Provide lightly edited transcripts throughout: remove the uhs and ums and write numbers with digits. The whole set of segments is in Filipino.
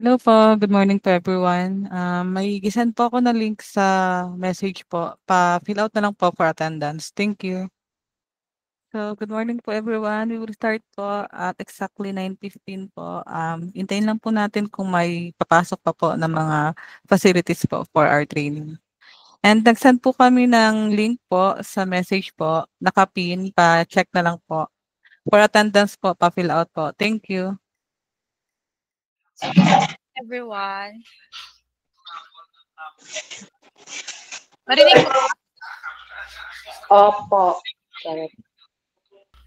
Hello po, good morning to everyone. May gi-send po ako na link sa message po. Pa-fill out na lang po for attendance. Thank you. So, good morning po everyone. We will start po at exactly 9:15 po. Hintayin lang po natin kung may papasok pa po na mga facilities po for our training. And nag-send po kami ng link po sa message po. Naka-pin, pa-check na lang po. For attendance po, pa-fill out po. Thank you. Everyone. Marinig ko. Opo. Correct.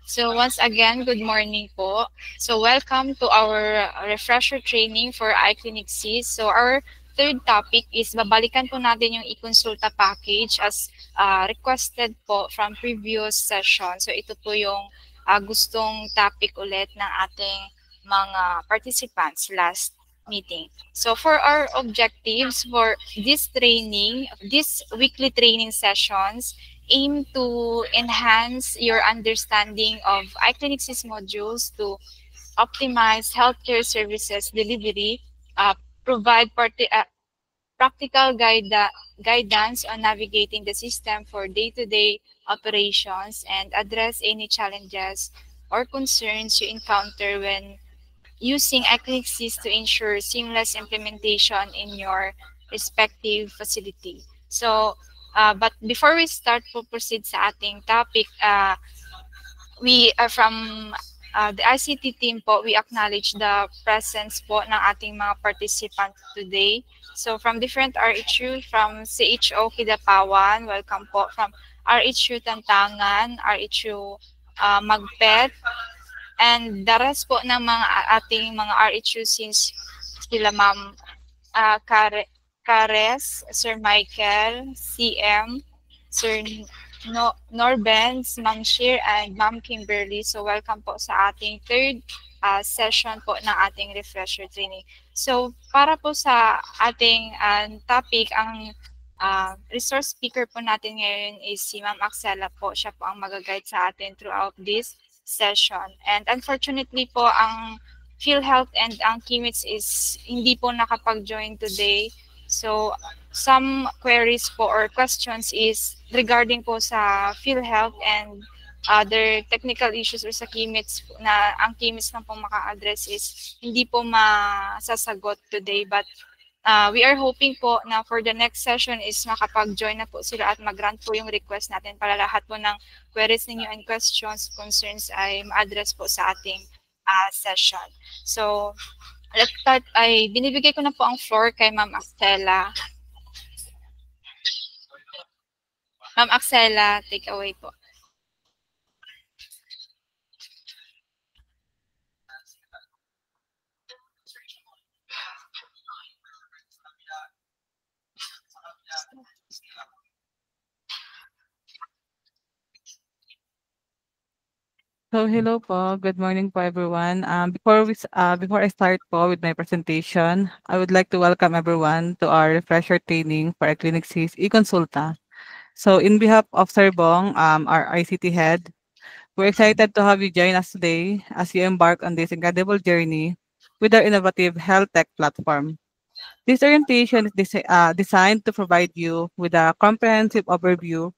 So once again, good morning po. So welcome to our refresher training for iClinic Cs. So our third topic is babalikan po natin yung e-consulta package as requested po from previous session. So ito po yung gustong topic ulit ng ating mga participants last meeting. So for our objectives for this training, this weekly training sessions, aim to enhance your understanding of iClinic's modules to optimize healthcare services delivery, provide practical guidance on navigating the system for day-to-day operations, and address any challenges or concerns you encounter when using iClinic's to ensure seamless implementation in your respective facility. So, but before we start to proceed sa ating topic, we are from the ICT team po, we acknowledge the presence po ng ating mga participants today. So from different RHU, from CHO Kidapawan, welcome po. From RHU Tantangan, RHU Magpet, and the rest po ng mga ating mga RHU since sila Ma'am Cares, Sir Michael, CM, Sir Norbenz, Ma'am Sheer, and Ma'am Kimberly. So welcome po sa ating third session po ng ating refresher training. So para po sa ating topic, ang resource speaker po natin ngayon is si Ma'am Axela po. Siya po ang mag-guide sa atin throughout this session. And unfortunately po, ang PhilHealth and ang KIMITS is hindi po nakapag-join today. So, some queries po or questions is regarding po sa PhilHealth and other technical issues or sa KIMITS na ang KIMITS lang po maka-address is hindi po masasagot today. But we are hoping po na for the next session is makapag-join na po sila at mag-grant po yung request natin para lahat po ng queries ninyo and questions, concerns ay ma-address po sa ating session. So, let's start. Ay, binibigay ko na po ang floor kay Ma'am Axela. Ma'am Axela, take away po. So hello po, good morning po everyone. Before I start po with my presentation, I would like to welcome everyone to our refresher training for iClinic Cs eConsulta. So in behalf of Sir Bong, our ICT head, we're excited to have you join us today as you embark on this incredible journey with our innovative health tech platform. This orientation is designed to provide you with a comprehensive overview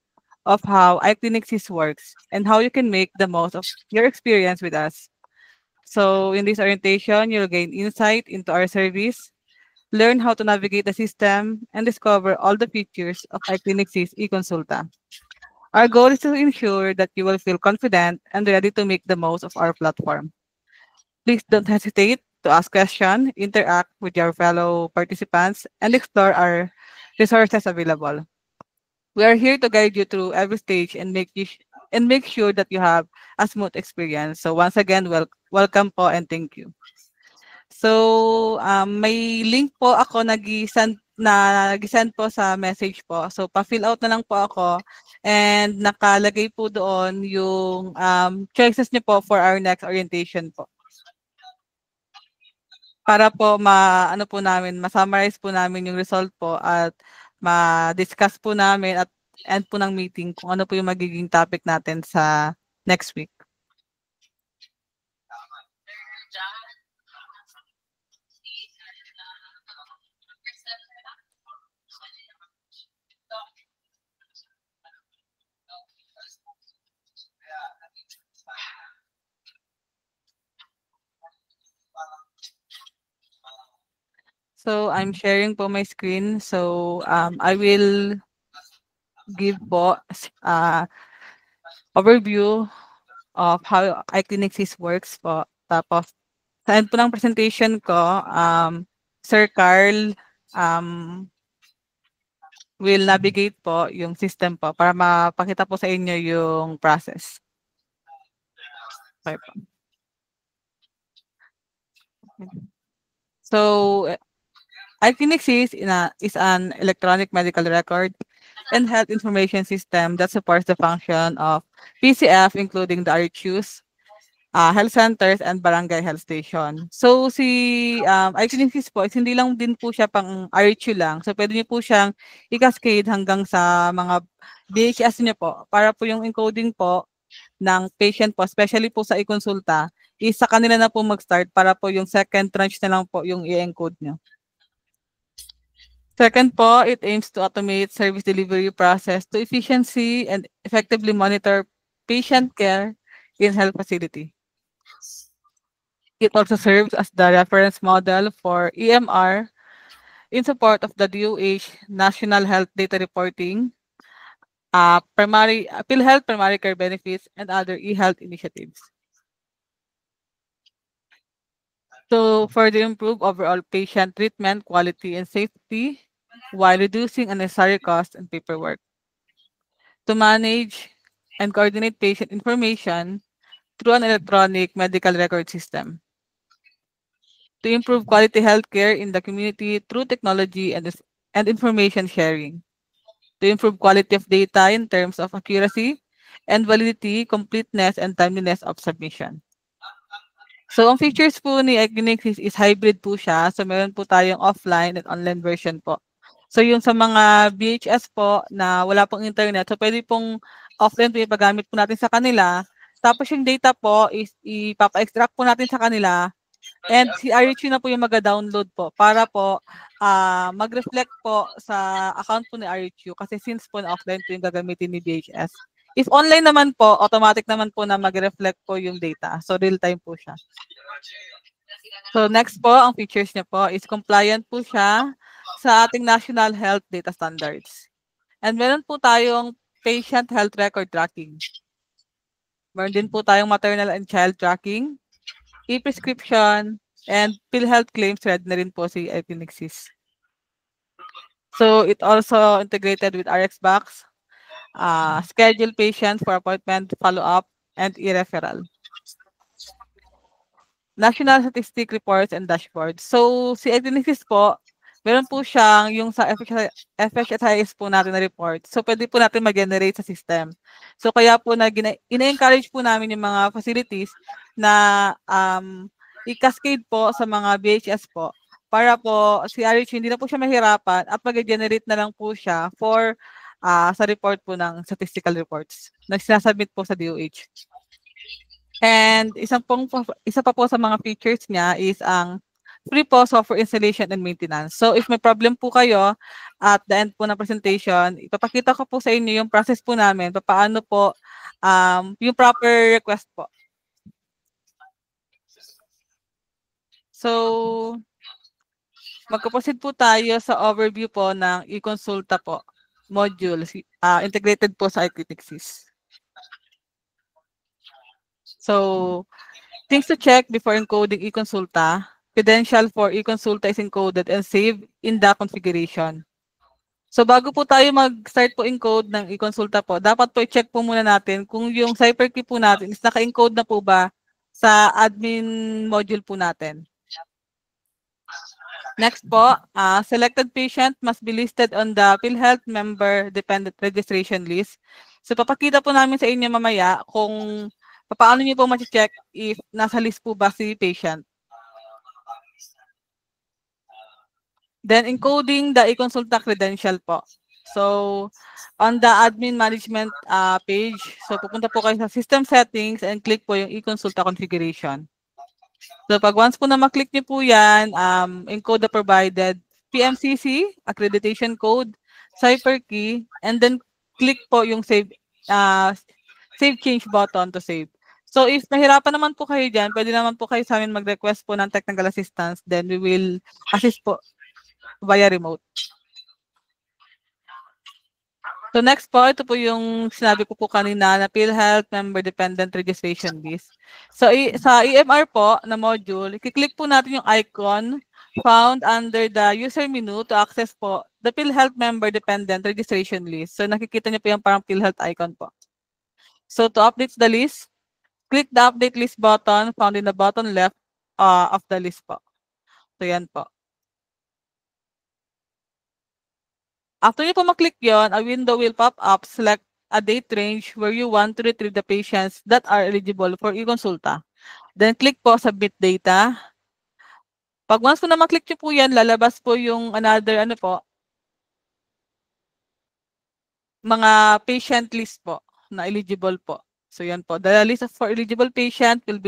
of how iClinicsys works and how you can make the most of your experience with us. So in this orientation, you'll gain insight into our service, learn how to navigate the system, and discover all the features of iClinicsys eConsulta. Our goal is to ensure that you will feel confident and ready to make the most of our platform. Please don't hesitate to ask questions, interact with your fellow participants, and explore our resources available. We are here to guide you through every stage and make sure that you have a smooth experience. So once again, welcome po and thank you. So may link po ako nag-send po sa message po. So pa-fill out na lang po ako and nakalagay po doon yung choices niyo po for our next orientation po. Para po ano po namin, ma-summarize po namin yung result po at ma-discuss po namin at end po ng meeting kung ano po yung magiging topic natin sa next week. So, I'm sharing po my screen. So, I will give po overview of how iClinicSys works po. Tapos, sa end po ng presentation ko, Sir Carl um, will navigate po yung system po para mapakita po sa inyo yung process. Okay po. So, iClinicSys is an electronic medical record and health information system that supports the function of PCF, including the RHUs, health centers, and barangay health station. So, si iClinicSys po is hindi lang din po siya pang RHU lang. So, pwede niyo po siyang i-cascade hanggang sa mga BHS niyo po para po yung encoding po ng patient po, especially po sa e-consulta, is sa kanila na po mag-start para po yung second tranche na lang po yung i-encode niyo. Second po, it aims to automate service delivery process to efficiency and effectively monitor patient care in health facility. It also serves as the reference model for EMR in support of the DOH National Health Data Reporting, PhilHealth Primary Care Benefits, and other e-health initiatives. To further improve overall patient treatment quality and safety while reducing unnecessary costs and paperwork. To manage and coordinate patient information through an electronic medical record system. To improve quality healthcare in the community through technology and information sharing. To improve quality of data in terms of accuracy and validity, completeness, and timeliness of submission. So, ang features po ni Equinix is hybrid po siya. So, meron po tayong offline and online version po. So, yung sa mga BHS po na wala pong internet, so pwede pong offline po ipagamit po natin sa kanila. Tapos yung data po is ipapa-extract po natin sa kanila. And si RHU na po yung mag-download po para po mag-reflect po sa account po ni RHU kasi since po na offline po yung gagamitin ni BHS. If online naman po, automatic naman po na mag-reflect po yung data. So, real time po siya. So, next po, ang features niya po is compliant po siya sa ating National Health Data Standards. And meron po tayong patient health record tracking. Meron din po tayong maternal and child tracking, e-prescription, and PhilHealth claims ready na rin po si iClinicSys. So, it also integrated with RxBox, schedule patients for appointment, follow-up, and e-referral. National Statistic Reports and Dashboards. So, si iClinicSys po, meron po siyang yung sa FHSIS po natin na report. So, pwede po natin mag-generate sa system. So, kaya po na ina-encourage po namin yung mga facilities na i-cascade po sa mga BHS po para po si RH hindi na po siya mahirapan at mag-generate na lang po siya for sa report po ng statistical reports na sinasubmit po sa DOH. And isa pa po sa mga features niya is ang free po software installation and maintenance. So if may problem po kayo at the end po ng presentation, ipapakita ko po sa inyo yung process po namin, paano po yung proper request po. So, magpo-proceed po tayo sa overview po ng e-consulta po module integrated po sa iClinicSys. So, things to check before encoding e-consulta. Credential for e-consulta is encoded and saved in the configuration. So, bago po tayo mag-start po encode ng e-consulta po, dapat po i-check po muna natin kung yung cipher key po natin is naka-encode na po ba sa admin module po natin. Next po, selected patient must be listed on the PhilHealth Member Dependent Registration List. So, papakita po namin sa inyo mamaya kung paano niyo po ma-check if nasa list po ba si patient. Then, encoding the e-consulta credential po. So, on the admin management page, so pupunta po kayo sa system settings and click po yung e-consulta configuration. So, pag once po na maklik niyo po yan, encode the provided PMCC, accreditation code, cipher key, and then click po yung save change button to save. So, if nahirapan naman po kayo dyan, pwede naman po kayo sa amin mag-request po ng technical assistance, then we will assist po via remote. So next po, ito po yung sinabi ko po kanina na PhilHealth Member Dependent Registration List. So sa EMR po na module, i-click po natin yung icon found under the user menu to access po the PhilHealth Member Dependent Registration List. So nakikita niyo po yung parang PhilHealth icon po. So to update the list, click the update list button found in the bottom left of the list po. So yan po. After niyo po maklik yon, a window will pop up. Select a date range where you want to retrieve the patients that are eligible for e-consulta. Then click po submit data. Pag once po na maklik niyo po yan, lalabas po yung another ano po, mga patient list po na eligible po. So yan po, the list for eligible patient will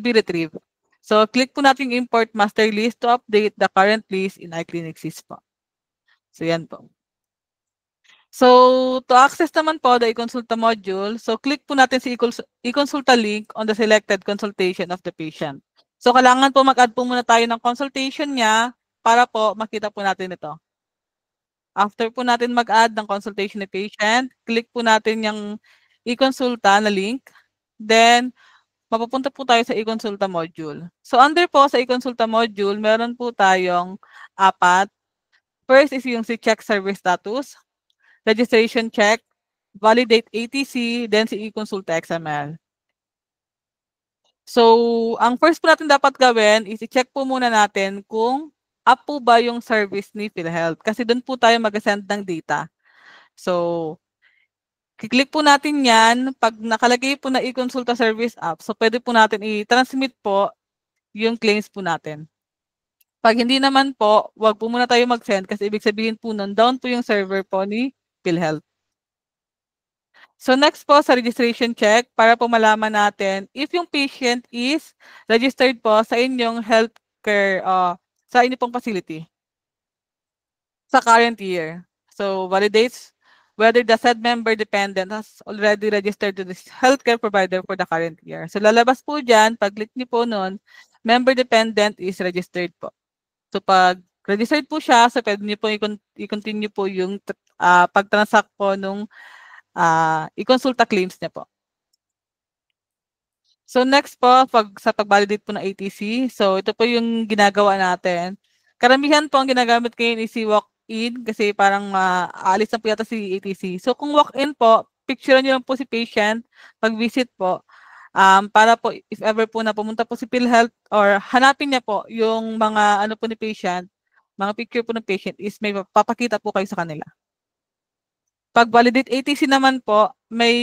be retrieved. So click po natin import master list to update the current list in iClinicSys po. So yan po. So, to access naman po the e-consulta module, so click po natin si e-consulta link on the selected consultation of the patient. So, kailangan po mag-add po muna tayo ng consultation niya para po makita po natin ito. After po natin mag-add ng consultation ni patient, click po natin yung e-consulta na link. Then, mapupunta po tayo sa e-consulta module. So, under po sa e-consulta module, meron po tayong 4. First is yung si check service status, registration check, validate ATC, then si e-consulta XML. So, ang first po natin dapat gawin is i-check po muna natin kung up po ba yung service ni PhilHealth. Kasi doon po tayo mag-send ng data. So, kiklik po natin yan. Pag nakalagay po na e-consulta service app, so pwede po natin i-transmit po yung claims po natin. Pag hindi naman po, wag po muna tayo mag-send kasi ibig sabihin po nun, down po yung server po ni PhilHealth. So next po sa registration check para po malaman natin if yung patient is registered po sa inyong healthcare, sa inyong pong facility sa current year. So validates whether the said member dependent has already registered to this healthcare provider for the current year. So lalabas po dyan, pag-click niyo po nun, member dependent is registered po. So pag registered po siya, so pwede niyo po i-continue po yung pag-transact po nung i-consulta claims niya po. So next po, sa pag-validate po ng ATC, so ito po yung ginagawa natin. Karamihan po ang ginagamit ngayon is si walk-in kasi parang aalis na po yata si ATC. So kung walk-in po, picture niyo lang po si patient pag-visit po para po if ever po na pumunta po si PhilHealth or hanapin niya po yung mga ano po ni patient, mga picture po ng patient is may papakita po kayo sa kanila. Pag validate ATC naman po, may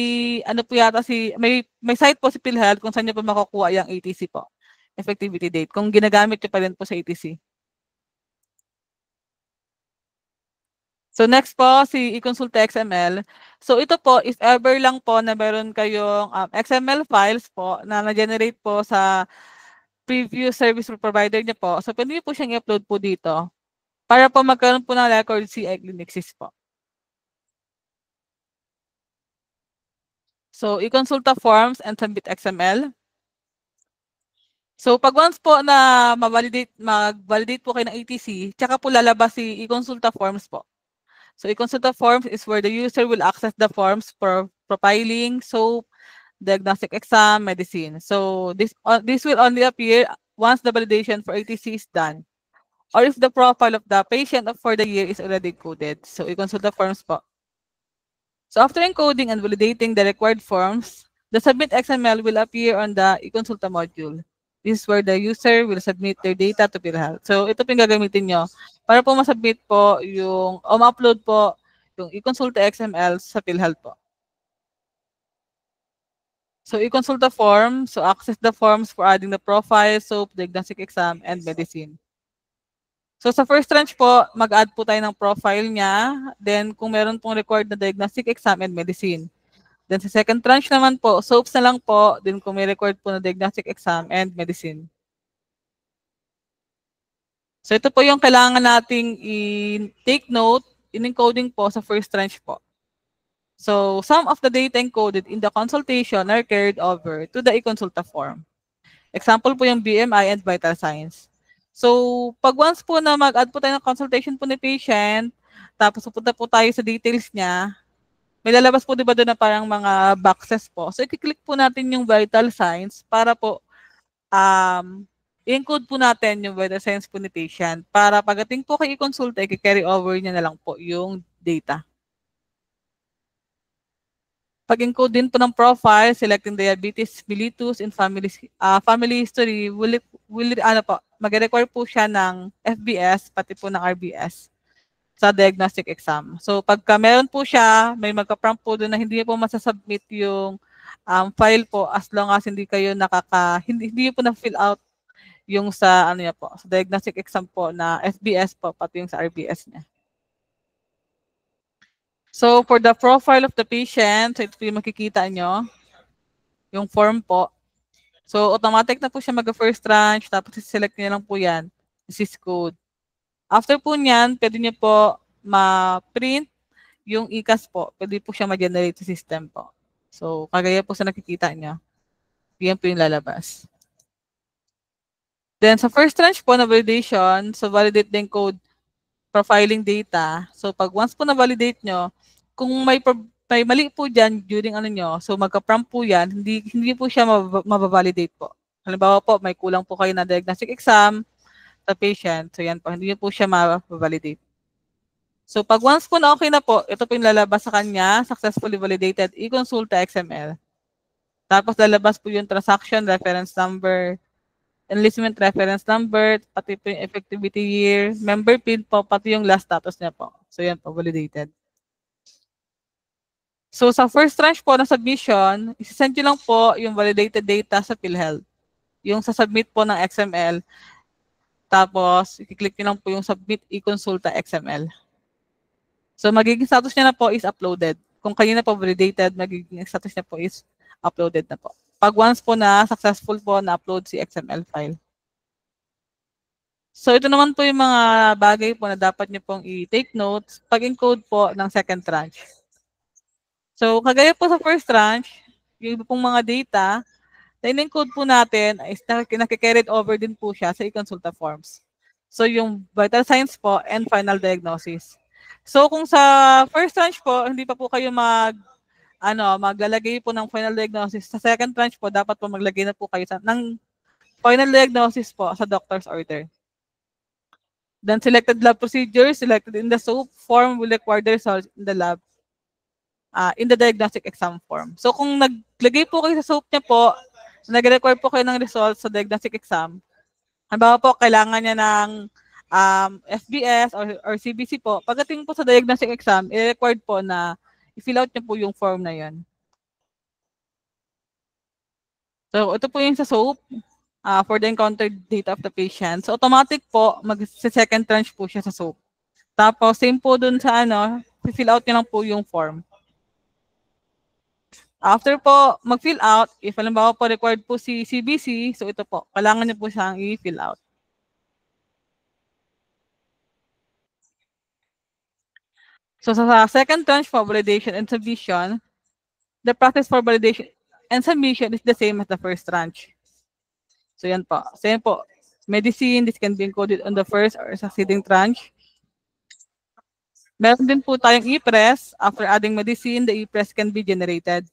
ano po yata may site po si PhilHealth kung saan niyo po makukuha yung ATC po. Effectivity date kung ginagamit niyo pa rin po sa ATC. So next po si e-consulta XML. So ito po if ever lang po na meron kayong XML files po na na-generate po sa previous service provider niyo po. So pwede niyo po siyang i-upload po dito para po magkaroon po ng record si iClinicSys po. So, i-consulta forms and submit XML. So, pag once po na mag-validate po kayo ng ATC, tsaka po lalabas si i-consulta forms po. So, i-consulta forms is where the user will access the forms for profiling, SOAP, diagnostic exam, medicine. So, this will only appear once the validation for ATC is done or if the profile of the patient for the year is already coded. So, i-consulta forms po. So after encoding and validating the required forms, the submit XML will appear on the e-consulta module. This is where the user will submit their data to PhilHealth. So ito po yung gagamitin nyo para po masubmit po yung, o ma-upload po yung e-consulta XML sa PhilHealth po. So e-consulta form, so access the forms for adding the profile, SOAP, diagnostic exam, and medicine. So sa first tranche po, mag-add po tayo ng profile niya. Then kung meron pong required na diagnostic exam and medicine. Then sa second tranche naman po, SOAPs na lang po. Then kung may required po na diagnostic exam and medicine. So ito po yung kailangan nating i-take note, in-encoding po sa first tranche po. So some of the data encoded in the consultation are carried over to the e-consulta form. Example po yung BMI and vital signs. So, pag once po na mag-add po tayo ng consultation po ni patient, tapos pupunta po tayo sa details niya, may lalabas po 'di ba doon na parang mga boxes po. So, i-click po natin yung vital signs para po i-encode po natin yung vital signs po ni patient para pagdating po kay i-consulta, i-carry over niya na lang po yung data. Pag-encode din po ng profile, selecting diabetes mellitus and family history, mag-require po siya ng FBS, pati po ng RBS sa diagnostic exam. So, pagka meron po siya, may magka-prompt po doon na hindi po masasubmit yung file po as long as hindi kayo hindi po na-fill out yung sa ano niya po, sa diagnostic exam po na FBS po, pati yung sa RBS niya. So, for the profile of the patient, so ito po yung makikita nyo, yung form po. So, automatic na po siya mag-first tranche, tapos select niyo lang po yan, disease code. After po niyan, pwede niyo po ma-print yung ICAS po, pwede po siya ma-generate sa system po. So, kagaya po sa nakikita niyo, yan po yung lalabas. Then, sa first tranche po na validation, so validate din code profiling data. So, pag once po na-validate nyo, kung may mali po dyan during ano nyo, so magka-prompt po yan, hindi po siya mababalidate po. Halimbawa po, may kulang po kayo na diagnostic exam sa patient, so yan po, hindi po siya mababalidate. So, pag once po na okay na po, ito po yung lalabas sa kanya, successfully validated e-consulta XML. Tapos, lalabas po yung transaction reference number, enlistment reference number, pati po yung effectivity year, member PIN po, pati yung last status niya po. So, yan po, validated. So, sa first tranche po ng submission, isisend nyo lang po yung validated data sa PhilHealth. Yung sa submit po ng XML. Tapos, i-click nyo lang po yung submit e-consulta XML. So, magiging status niya na po is uploaded. Kung kanina po validated, magiging status niya po is uploaded na po. Pag once po na successful po na upload si XML file. So, ito naman po yung mga bagay po na dapat niyo pong i-take notes pag-encode po ng second tranche. So, kagaya po sa first tranche, yung iba pong mga data, na in-encode po natin is nakikarried over din po siya sa e-consulta forms. So, yung vital signs po and final diagnosis. So, kung sa first tranche po, hindi pa po kayo maglalagay po ng final diagnosis. Sa second tranche po, dapat po maglagay na po kayo ng final diagnosis po sa doctor's order. Then, selected lab procedures, selected in the SOAP form will require the results in the lab, in the diagnostic exam form. So, kung naglagay po kayo sa SOAP niya po, nag-require po kayo ng results sa diagnostic exam, halimbawa po, kailangan niya ng FBS or CBC po. Pagdating po sa diagnostic exam, i-required po na i-fill out niyo po yung form na yon. So, ito po yung sa SOAP for the encountered data of the patient. So, automatic po, mag-second tranche po siya sa SOAP. Tapos, same po dun sa fill out niyo lang po yung form. After po mag-fill out, if halimbawa po required po si CBC, so ito po, kailangan niyo po siyang i-fill out. So sa second tranche for validation and submission, the process for validation and submission is the same as the first tranche. So yan po. Same po. Medicine, this can be encoded on the first or succeeding tranche. Meron din po tayong e-press. After adding medicine, the e-press can be generated.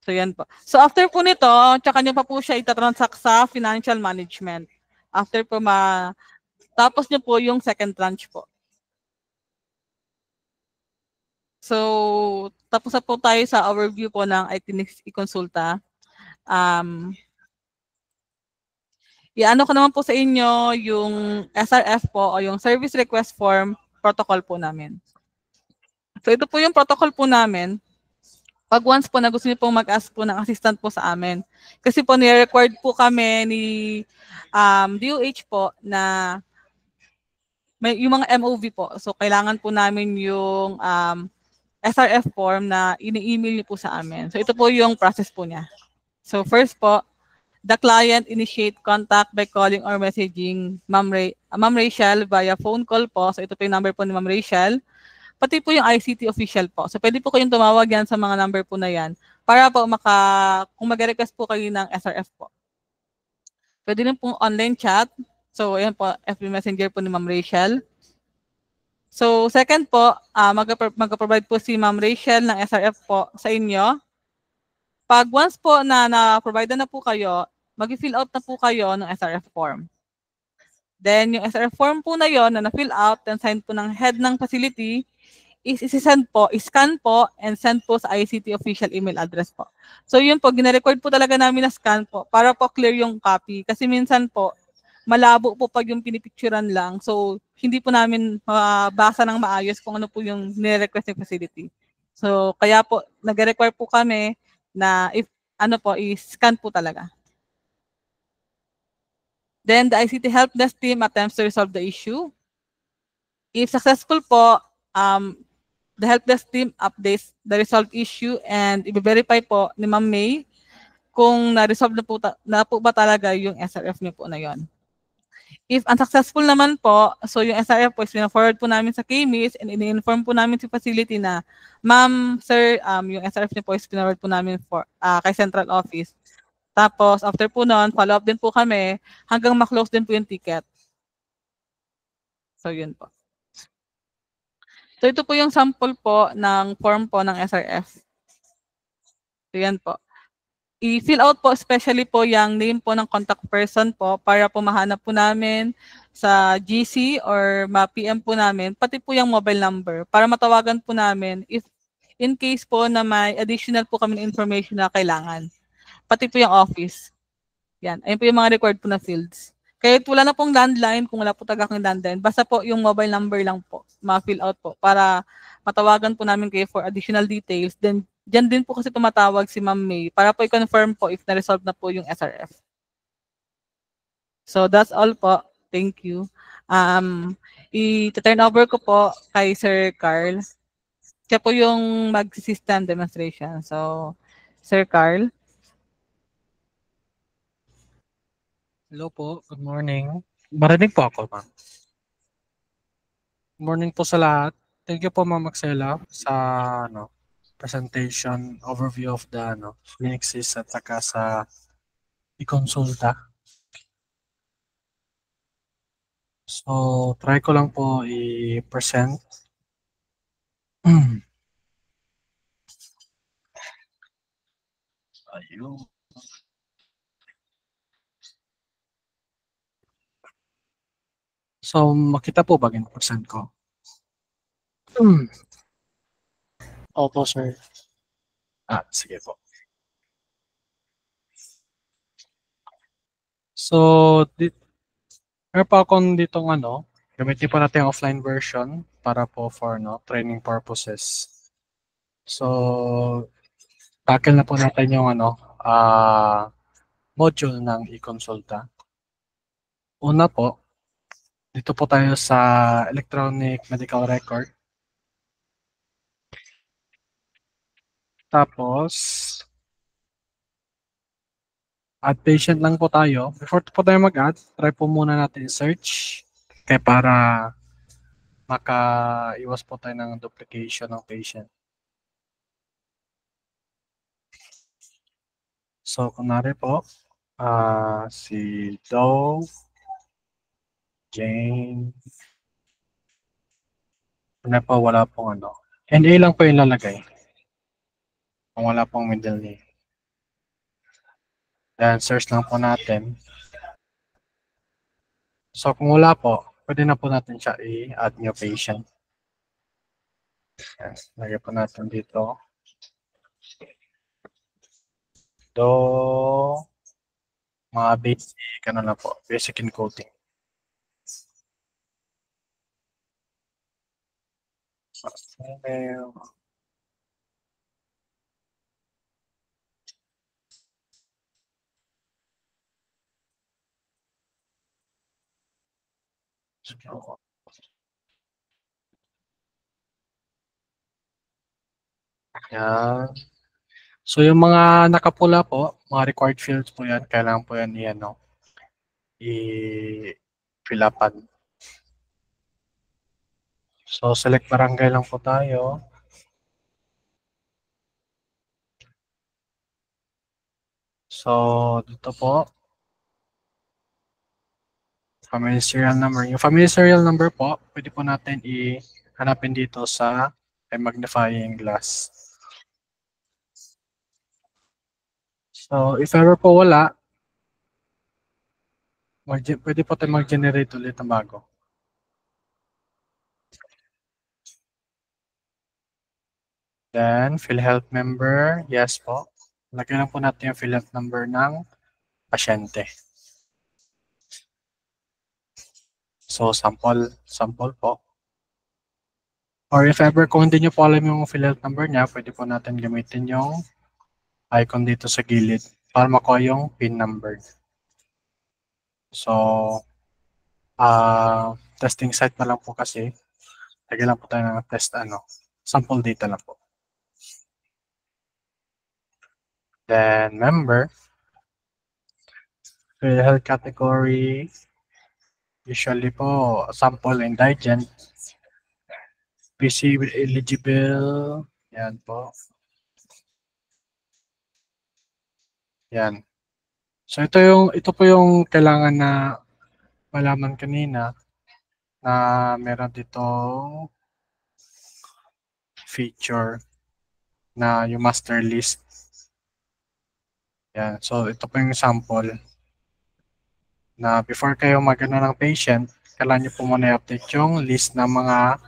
So yan po. So after po nito, tsaka nyo pa po siya itatransact sa financial management. After po tapos nyo po yung second tranche po. So, tapos na po tayo sa overview po ng iClinics e-consulta. Iano ko naman po sa inyo yung SRF po o yung Service Request Form protocol po namin. So, ito po yung protocol po namin. Pag once po na gusto niyo pong mag-ask po ng assistant po sa amin. Kasi po ni-required po kami ni DOH po na yung mga MOV po. So, kailangan po namin yung SRF form na ini-email niyo po sa amin. So, ito po yung process po niya. So, first po, the client initiate contact by calling or messaging Ma'am Rachel via phone call po. So, ito po yung number po ni Ma'am Rachel. Pati po yung ICT official po. So, pwede po kayong tumawag yan sa mga number po na yan para po kung mag-request po kayo ng SRF po. Pwede rin pong online chat. So, ayan po, FB Messenger po ni Ma'am Rachel. So, second po, mag-provide po si Ma'am Rachel ng SRF po sa inyo. Pag once po na na-provide na po kayo, mag-fill out na po kayo ng SRF form. Then, yung SRF form po na yon na na-fill out, then sign po ng head ng facility, isi-send po, scan po, and send po sa ICT official email address po. So, yun po, gina-record po talaga namin na scan po para po clear yung copy. Kasi minsan po, malabo po pag yung pinipicturan lang. So, hindi po namin mabasa ng maayos kung ano po yung nire-request ng facility. So, kaya po, nag-require po kami na if ano po, i-scan po talaga. Then, the ICT help desk team attempts to resolve the issue. If successful po, the help desk team updates the resolved issue and i-verify po ni Ma'am May kung na-resolve na po ba talaga yung SRF niyo po na yon. If unsuccessful naman po, so yung SRF po is pina-forward po namin sa KMIS and ini-inform po namin si facility na, Ma'am, Sir, yung SRF niyo po is pina-forward po namin kay central office. Tapos, after po noon, follow up din po kami hanggang ma-close din po yung ticket. So, yun po. So, ito po yung sample po ng form po ng SRF. So, yan po. I-fill out po especially po yung name po ng contact person po para po mahanap po namin sa GC or ma-PM po namin, pati po yung mobile number para matawagan po namin if in case po na may additional po kami information na kailangan. Pati po yung office. Yan. Ayun po yung mga required po na fields. Kahit wala na pong landline, kung wala po taga kang landline, basta po yung mobile number lang po, ma-fill out po para matawagan po namin kayo for additional details. Then, dyan din po kasi tumatawag si Ma'am May para po i-confirm po if na-resolve na po yung SRF. So, that's all po. Thank you. I-turn over ko po kay Sir Carl. Siya po yung mag-system demonstration. So, Sir Carl. Hello po, good morning. Marinig po ako, ma'am. Good morning po sa lahat. Thank you po, Ma'am Maxela, sa presentation, overview of the Linux at saka sa i-consulta. So, try ko lang po i-present. Ayun. So, makita po ba yung present ko? Opo, sir. Sige po. So, meron pa akong ditong gamitin po natin yung offline version para po for training purposes. So, tackle na po natin yung module ng e-consulta. Una po, dito po tayo sa electronic medical record. Tapos, add patient lang po tayo. Before po tayo mag-add, try po muna natin i-search. Kaya para makaiwas po tayo ng duplication ng patient. So, kunwari po, si Doe, Jane, na po wala pong NA lang po yung lalagay. Kung wala pong middle name. Then, search lang po natin. So, kung wala po, pwede na po natin siya i-add new patient. Yes, lagay po natin dito. Mga basic, na po, basic encoding. Email. Yan. So, yung mga nakapula po, mga required fields po yan, kailangan po yan i-fill upan. So, select barangay lang po tayo. So, dito po, family serial number. Yung family serial number po, pwede po natin i-hanapin dito sa magnifying glass. So, if ever po wala, pwede po tayo mag-generate ulit ng bago. Then, PhilHealth member, yes po. Lagyan lang po natin yung PhilHealth number ng pasyente. So, sample po. Or if ever kung hindi nyo po alam yung PhilHealth number niya, pwede po natin gamitin yung icon dito sa gilid para makuha yung PIN number. So, testing site na lang po kasi. Lagyan lang po tayo ng test sample data lang po. Then, member. PhilHealth category. Usually po, sample indigent. PC eligible. Yan po. Yan. So ito po yung kailangan na malaman kanina na meron ditong feature na yung master list. Yan. So ito po yung sample na before kayo magano ng patient, kailangan nyo po muna i-update yung list ng mga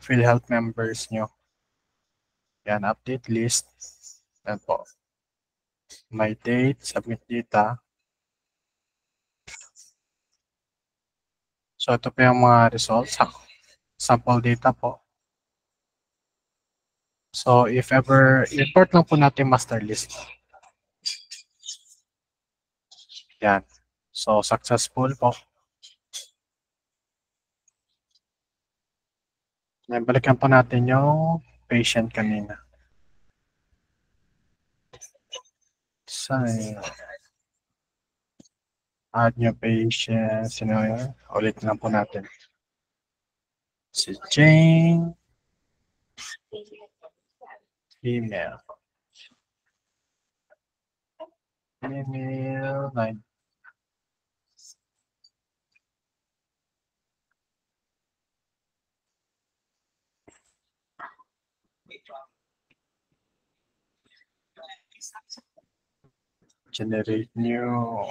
PhilHealth members nyo. Yan, update list. Yan po. My date, submit data. So ito po yung mga results. Sample data po. So if ever, import lang po natin master list. Yan. So successful po. Balikan po natin yung patient kanina. Sign. Add new patient. Sino yun? Ulit lang po natin. Si Jane. Email. Email 9. Generate new.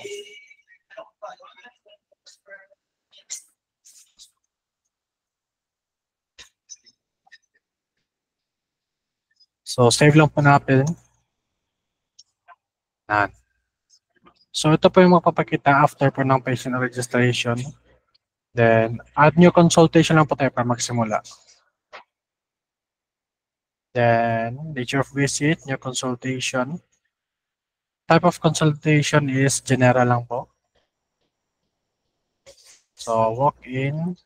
So, save lang po natin. Yan. So, ito po yung mapapakita after po ng patient registration. Then, add new consultation lang po tayo para magsimula. Then, nature of visit, new consultation. Type of consultation is general lang po. So, walk-in.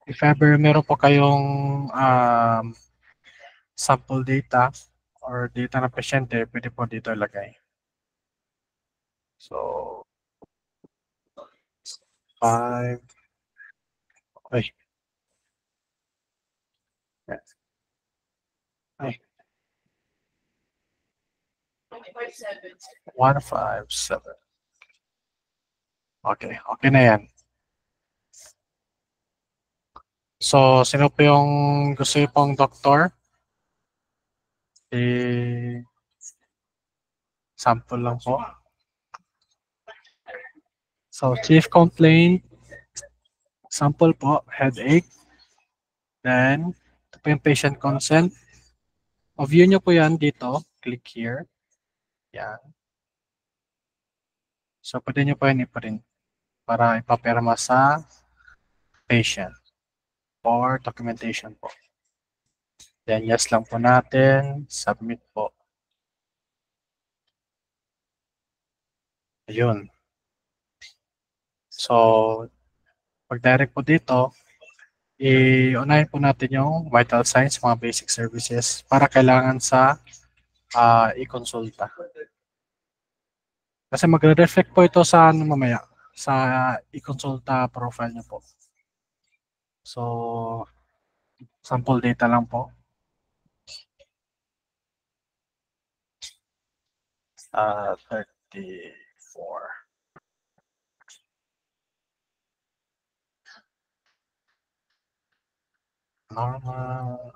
If ever meron po kayong sample data or data ng pasyente, pwede po dito ilagay. So, 5. Ay. Ay. 157. Okay, okay na yan. So, sino po yung gusto yung pong doktor? Sample lang po. So, chief complaint, sample po, headache. Then, ito po yung patient consent. O-view nyo po yan dito. Click here. Yan. So, pwede nyo po yan i-print para ipaperma sa patient or documentation po. Then, yes lang po natin. Submit po. Ayun. So, pag-direct po dito, i-unahin po natin yung vital signs, mga basic services para kailangan sa i-consulta. Kasi magre-reflect po ito sa mamaya, sa i-consulta profile nyo po. So, sample data lang po. 34. Normal.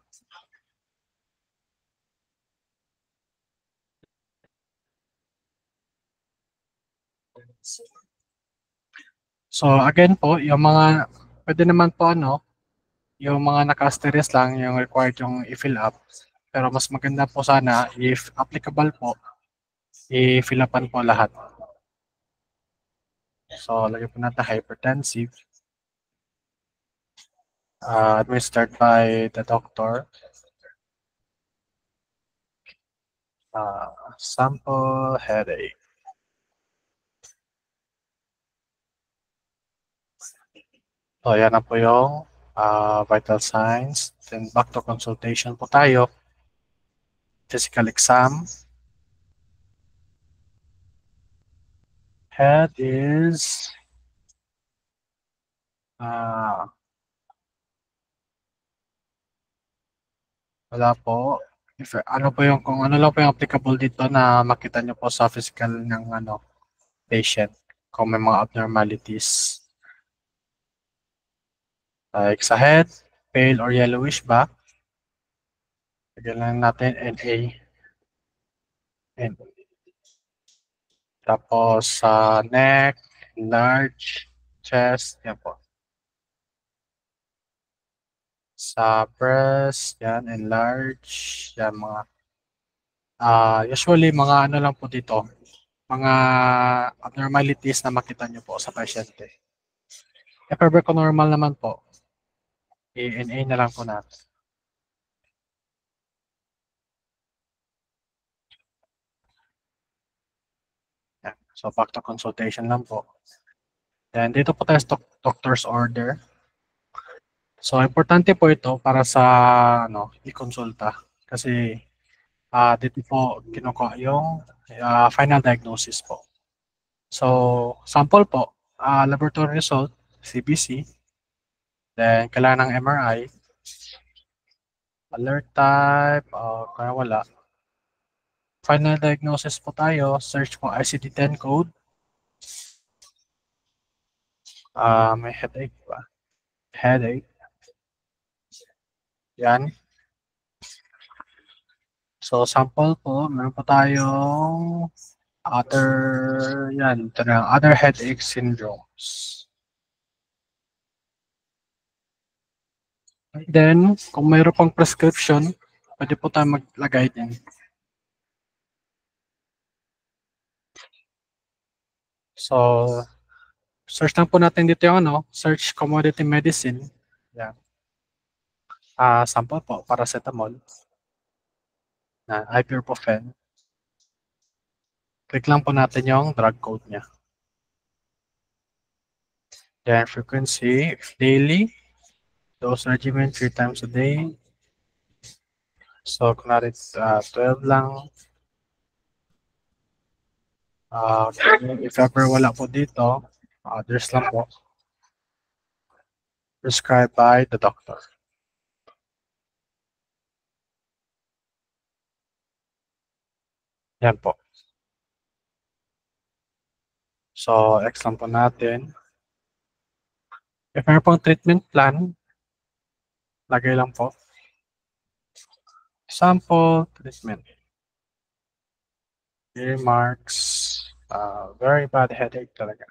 So again po, yung mga pwede naman po yung mga naka-asterisk lang yung required yung i-fill up. Pero mas maganda po sana if applicable po, i-fill upan po lahat. So lagyan po natin hypertensive. Administered by the doctor. Sample headache. So yan na po yung vital signs. Then back to consultation po tayo. Physical exam. Head is wala po. If, kung ano lang po yung applicable dito na makita nyo po sa physical ng patient kung may mga abnormalities. Like sa head, pale or yellowish ba? Lagyan lang natin NA. Tapos sa neck, large, chest, yan po. Sa breast, yan, enlarge, yan mga, usually mga ano lang po dito, mga abnormalities na makita nyo po sa pasyente. If ever ko normal naman po, ANA na lang po natin. Yan. So back to consultation lang po. Then dito po tayo sa doctor's order. So importante po ito para sa i-konsulta kasi dito po kinukuha yung final diagnosis po. So sample po, laboratory result, CBC, then kailangan ng MRI, alert type, kaya wala. Final diagnosis po tayo, search po ICD-10 code. May headache ba? Headache. Yan. So sample po, meron po tayong other headache syndromes. Then, kung mayroon pang prescription, pwede po tayo maglagay din. So, search lang po natin dito yung search commodity medicine. Yan. Sample po, paracetamol. Ibuprofen. Click lang po natin yung drug code niya. Then, frequency, daily. Dose regimen, 3 times a day. So, kunwari 12 lang. If ever wala po dito, others lang po. Prescribed by the doctor. Yan po. So, X lang po natin. If meron pong treatment plan, lagay lang po. Sample treatment. Earmarks. Very bad headache talaga.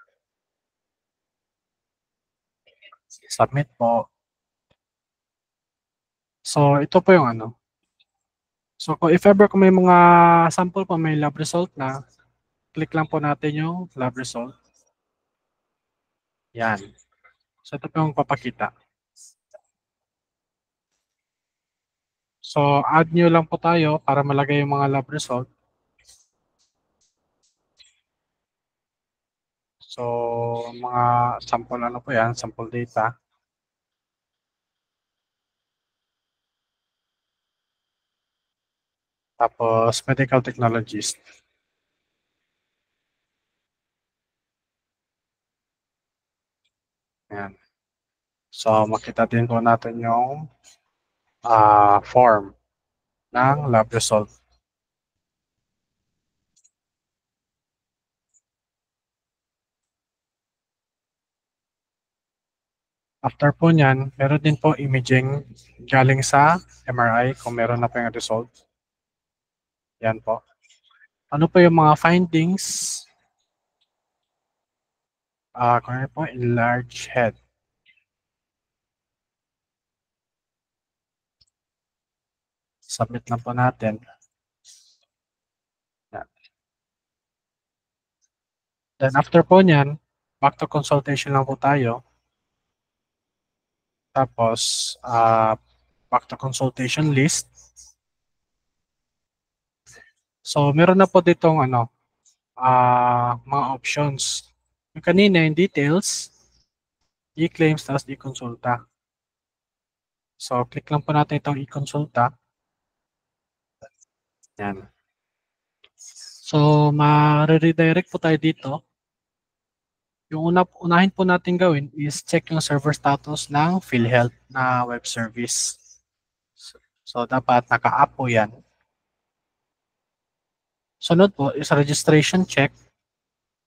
Submit po. So, ito po yung So, if ever kung may mga sample po, may lab result na, click lang po natin yung lab result. Yan. So, ito po yung papakita. So, add new lang po tayo para malagay yung mga lab result. So, mga sample po yan, sample data. Tapos, medical technologies. Yan. So, makita din po natin yung form ng lab result. After po niyan, meron din po imaging galing sa MRI kung meron na po yung result. Yan po. Ano po yung mga findings? Kung ano po, enlarged head. Submit na po natin. Yan. Then after po niyan, back to consultation lang po tayo. Tapos, back to consultation list. So, meron na po ditong mga options. Yung kanina, yung details, e-claims, tapos e-consulta. So, click lang po natin itong e-consulta. Yan. So, ma-redirect po tayo dito. Yung unahin po natin gawin is check yung server status ng PhilHealth na web service. So, dapat naka-up po yan. Sunod po is registration check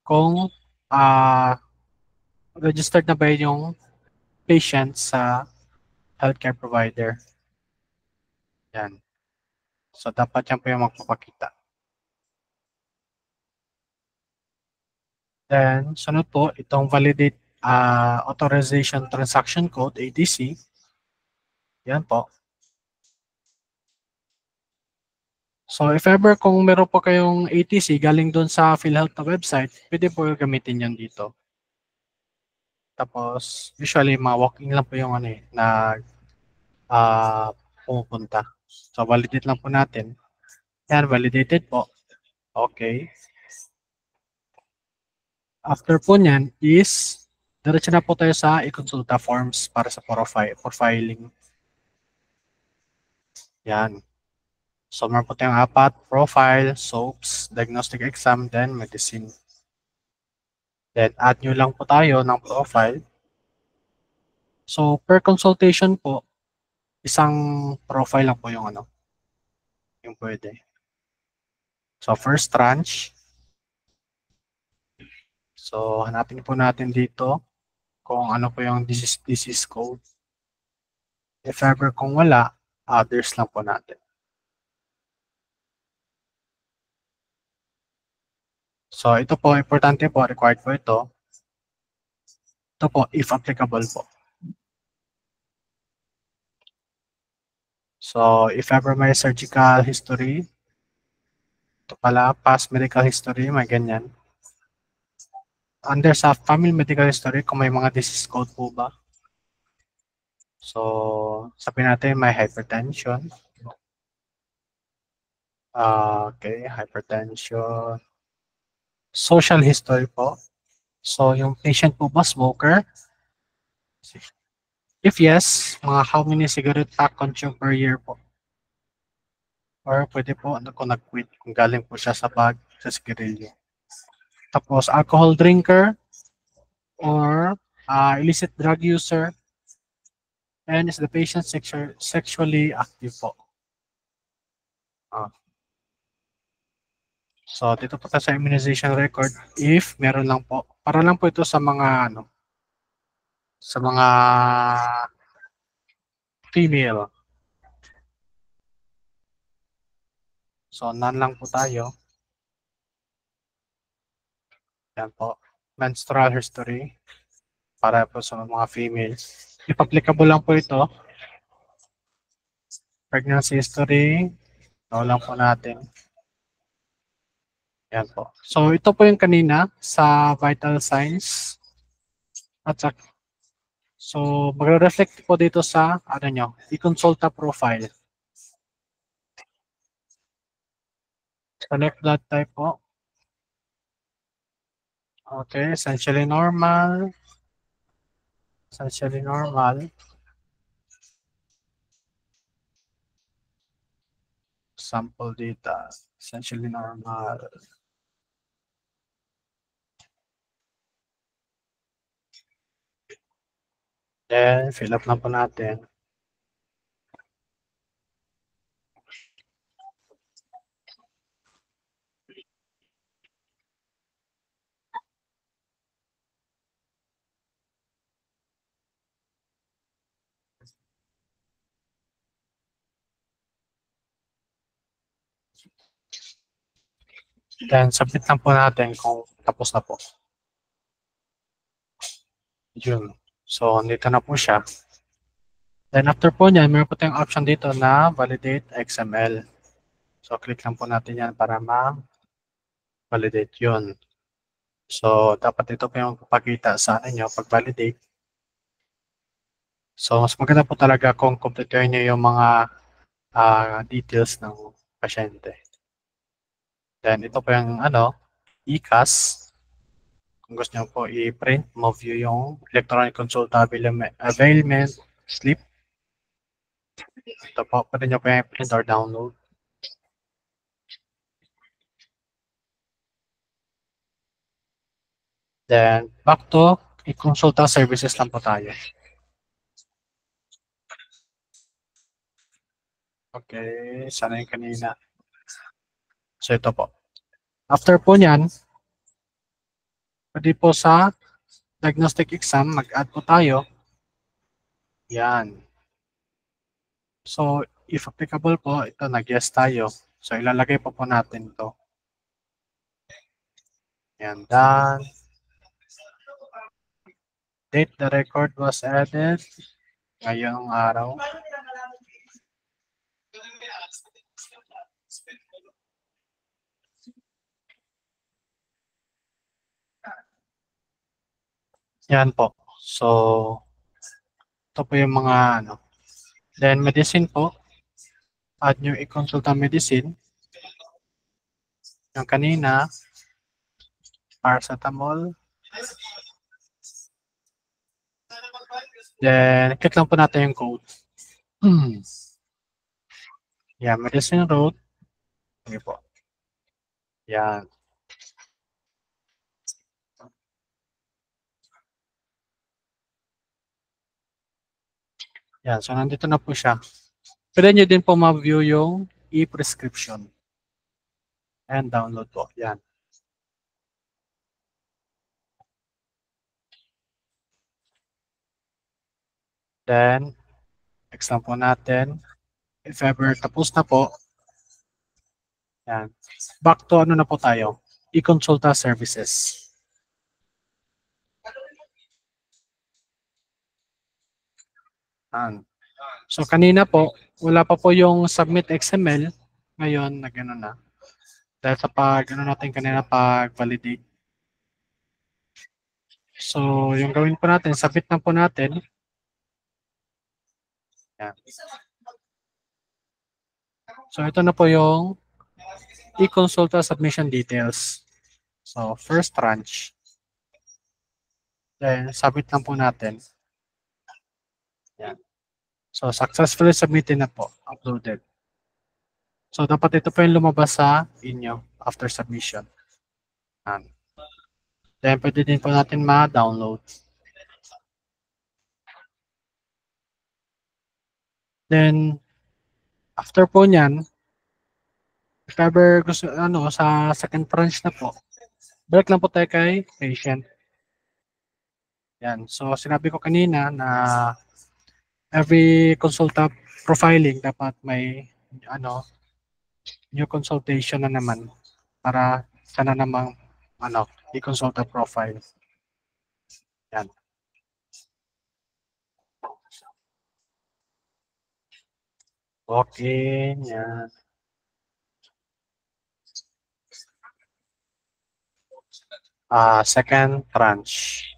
kung registered na ba yung patient sa healthcare provider. Yan. So, dapat yan po yung magpapakita. Then, sunod po, itong validate authorization transaction code, ATC. Yan po. So, if ever kung meron po kayong ATC galing doon sa PhilHealth na website, pwede po gamitin yan dito. Tapos, usually, mga walk-in lang po yung na pumupunta. So, validate lang po natin. Yan, validated po. Okay. After po nyan is, diretso na po tayo sa i-consulta forms para sa profiling. Yan. So, meron po tayong apat, profile, SOAPs, diagnostic exam, then medicine. Then, add nyo lang po tayo ng profile. So, per consultation po, isang profile lang po yung yung pwede. So, first tranche. So, hanapin po natin dito kung ano po yung disease code. If ever kung wala, others lang po natin. So, ito po, importante po, required po ito. Ito po, if applicable po. So, if ever may surgical history, ito pala, past medical history, may ganyan. Under sa family medical history, kung may mga disease code po ba. So, sabihin natin may hypertension. Okay, hypertension. Social history po. So, yung patient po ba smoker? If yes, mga how many cigarette pack consume per year po? Or pwede po kung nag-quit, kung galing po siya sa bag, sa sigarilyo. Tapos, alcohol drinker or illicit drug user. And is the patient sexually active po? So, dito po tayo sa immunization record if meron lang po. Para lang po ito sa mga sa mga female. So, none lang po tayo. Yan po. Menstrual history para po sa mga females. If applicable lang po ito. Pregnancy history. No lang po natin. Yan po. So, ito po yung kanina sa vital signs. At so, magre-reflect po dito sa i-consulta profile. Select blood type po. Okay, essentially normal. Essentially normal. Sample data. Essentially normal. Then, fill up na po natin. Then, submit lang po natin kung tapos na po. Yun. So, nandito na po siya. Then, after po niyan, meron po tayong option dito na validate XML. So, click lang po natin yan para ma-validate yun. So, dapat ito po yung papakita sa inyo pag-validate. So, mas maganda po talaga kung kumpletuhin niyo yung mga details ng pasyente. Then, ito po yung ECAS. Kung gusto niyo po i-print, ma-view yung electronic consult availment slip. Ito po, pwede niyo po yung print or download. Then, back to i-consulta services lang po tayo. Okay, sana yung kanina. So, ito po. After po niyan, pwede po sa diagnostic exam, mag-add po tayo. Yan. So, if applicable po, ito, nag-yes tayo. So, ilalagay po natin ito. Yan, done. Date the record was added. Ngayong araw. Yan po. So, ito po yung mga Then, medicine po. Add nyo i-consult ang medicine. Yung kanina, paracetamol. Then, click lang po natin yung code. Yan, medicine road. Okay po. Yan. Yan, so nandito na po siya. Pwede nyo din po ma-view yung e-prescription. And download po. Yan. Then, next lang po natin. If ever tapos na po, yan. Back to na po tayo. E-consulta services. Yan. So, kanina po, wala pa po yung submit XML. Ngayon, nag-ano na. Dahil sa natin kanina pag-validate. So, yung gawin po natin, submit na po natin. Yan. So, ito na po yung e-consulta submission details. So, first tranche. Then, submit lang po natin. Yan. So, successfully submitted na po. Uploaded. So, dapat ito po yung lumabas sa inyo after submission. Yan. Then, pwede din po natin ma-download. Then, after po niyan, if ever gusto, sa second tranche na po, balik lang po tayo kay patient. Yan. So, sinabi ko kanina na every consultant profiling dapat may new consultation na naman para sana namang i-consultant profile. Yan. Okay, yan. Second tranche.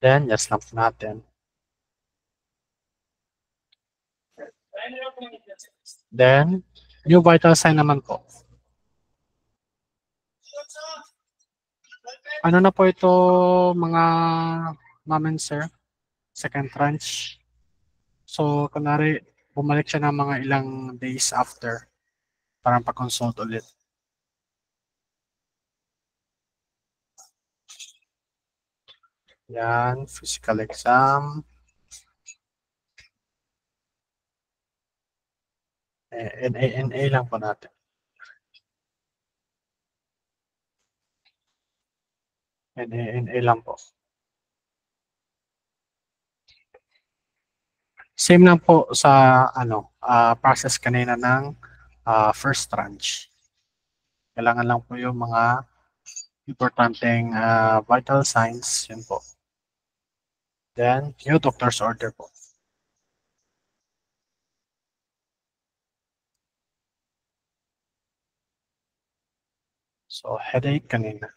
Then, yes lang po natin. Then, new vital sign naman po. Ano na po ito mga ma'am and sir? Second tranche. So, kunwari, bumalik siya ng mga ilang days after para pa-consult ulit. Yan, physical exam. NA lang po natin. NA lang po. Same lang po sa process kanina ng first tranche. Kailangan lang po yung mga importanteng vital signs, yun po. Then, yung doctor's order po. So, headache kanina.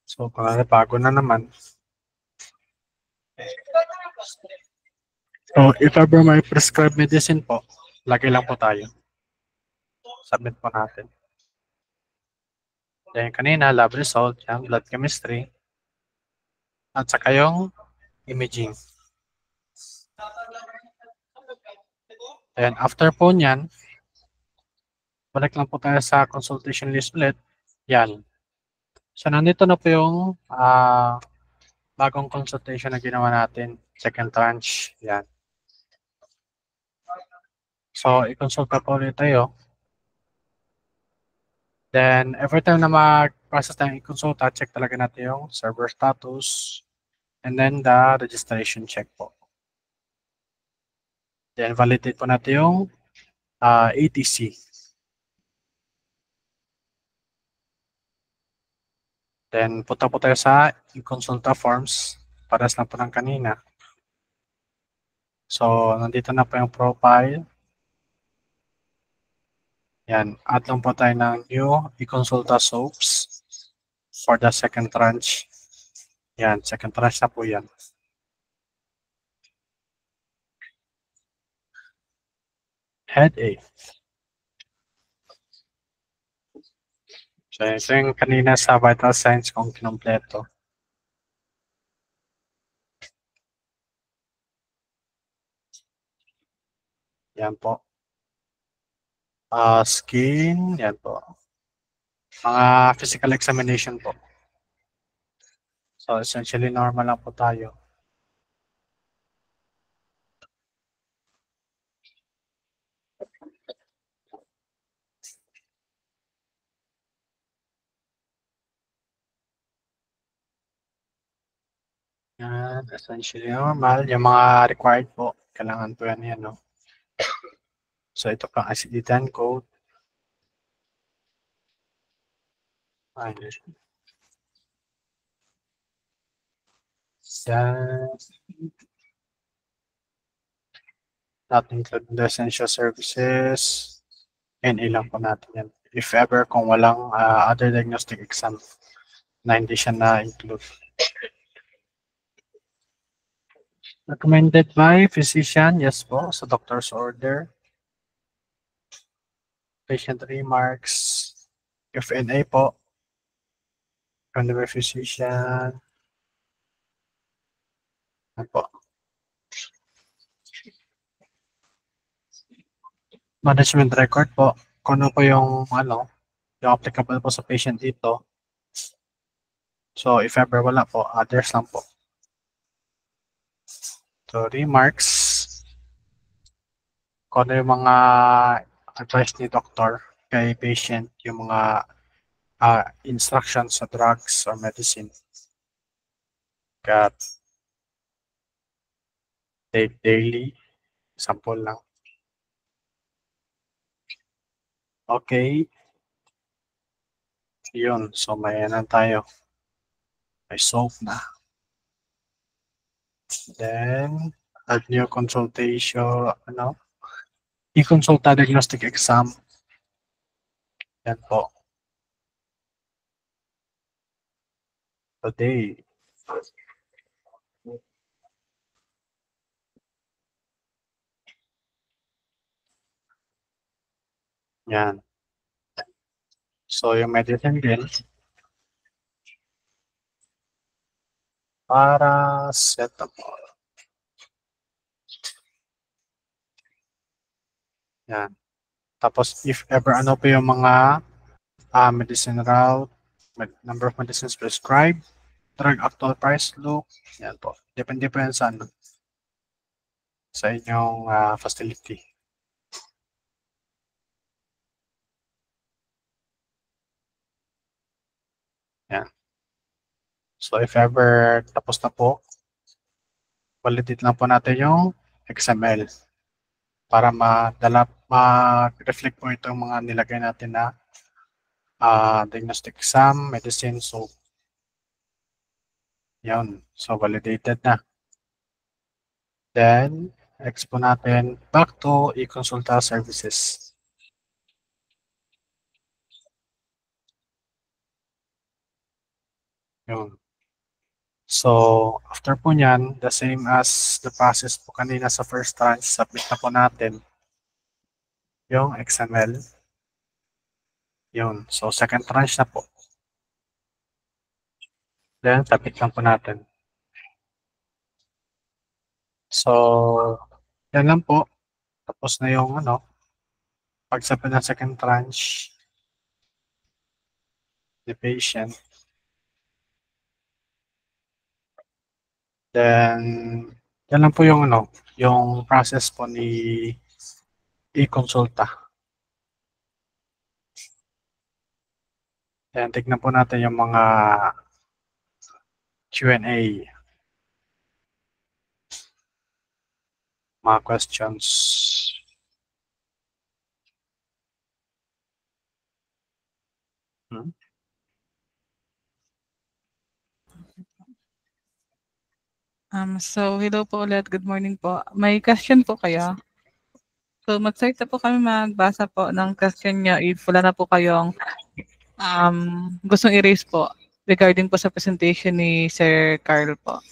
So, kung bago na naman. So, if ever may prescribed medicine po, lagi lang po tayo. Submit po natin. Then, kanina, lab result, yan, blood chemistry, at saka yung imaging. Then, after po niyan, balik lang po tayo sa consultation list ulit. Yan. So, nandito na po yung bagong consultation na ginawa natin. Second tranche. Yan. So, i-consult pa po ulit tayo. Then, every time na mag-process tayong i-consulta, check talaga natin yung server status and then the registration check po. Then, validate po natin yung ATC. Then, punta po tayo sa i-consulta forms. Paras lang po ng kanina. So, nandito na po yung profile. Yan, add lang po tayo ng new i-consulta soaps for the second tranche. Yan, second tranche na po yan. Headache. So, ito yung kanina sa vital signs kung kinompleto. Yan po. Skin, yan po. Mga physical examination po. So, essentially normal lang po tayo. Yan, essentially normal. Yung mga required po, kailangan po yan, no? So, ito pang ICD-10 code. Ayun. Not include the essential services. And ilang po natin yan. If ever, kung walang other diagnostic exam na hindi siya na-include. Recommended by physician, yes po, sa doctor's order. Patient remarks, FNA po, recommended by physician. Ano po. Management record po, kung ano po yung applicable po sa patient dito. So, if ever wala po, others lang po. So, remarks, kung ano yung mga advice ni doctor kay patient, yung mga instructions sa drugs or medicine. Got take daily, sample lang. Okay. Yun, so may ano tayo. May soap na. Then, add new consultation, i-consulta diagnostic exam. Yan po. Today. Yan. So, yung medicine bill, para set up. Yan. Tapos, if ever ano po yung mga medicine route, number of medicines prescribed, drug actual price look, yan po. Depende po yan sa inyong facility. Yan. So if ever tapos na po, validate lang po natin yung XML para ma-reflect po itong mga nilagay natin na diagnostic exam, medicine, so yun. So validated na. Then, next po natin, back to e-consulta services. Yun. So, after po nyan, the same as the process po kanina sa first tranche, submit na po natin yung XML. Yun. So, second tranche na po. Then, submit lang po natin. So, yan lang po. Tapos na yung pag-submit ng second tranche, the patient. Then, yan lang po yung yung process po ni e-consulta. Then, tignan po natin yung mga Q&A. Mga questions. So hello po ulit, good morning po. May question po kayo? So mag-start na po kami magbasa po ng question niyo if wala na po kayong gustong i-raise po regarding po sa presentation ni Sir Carl po.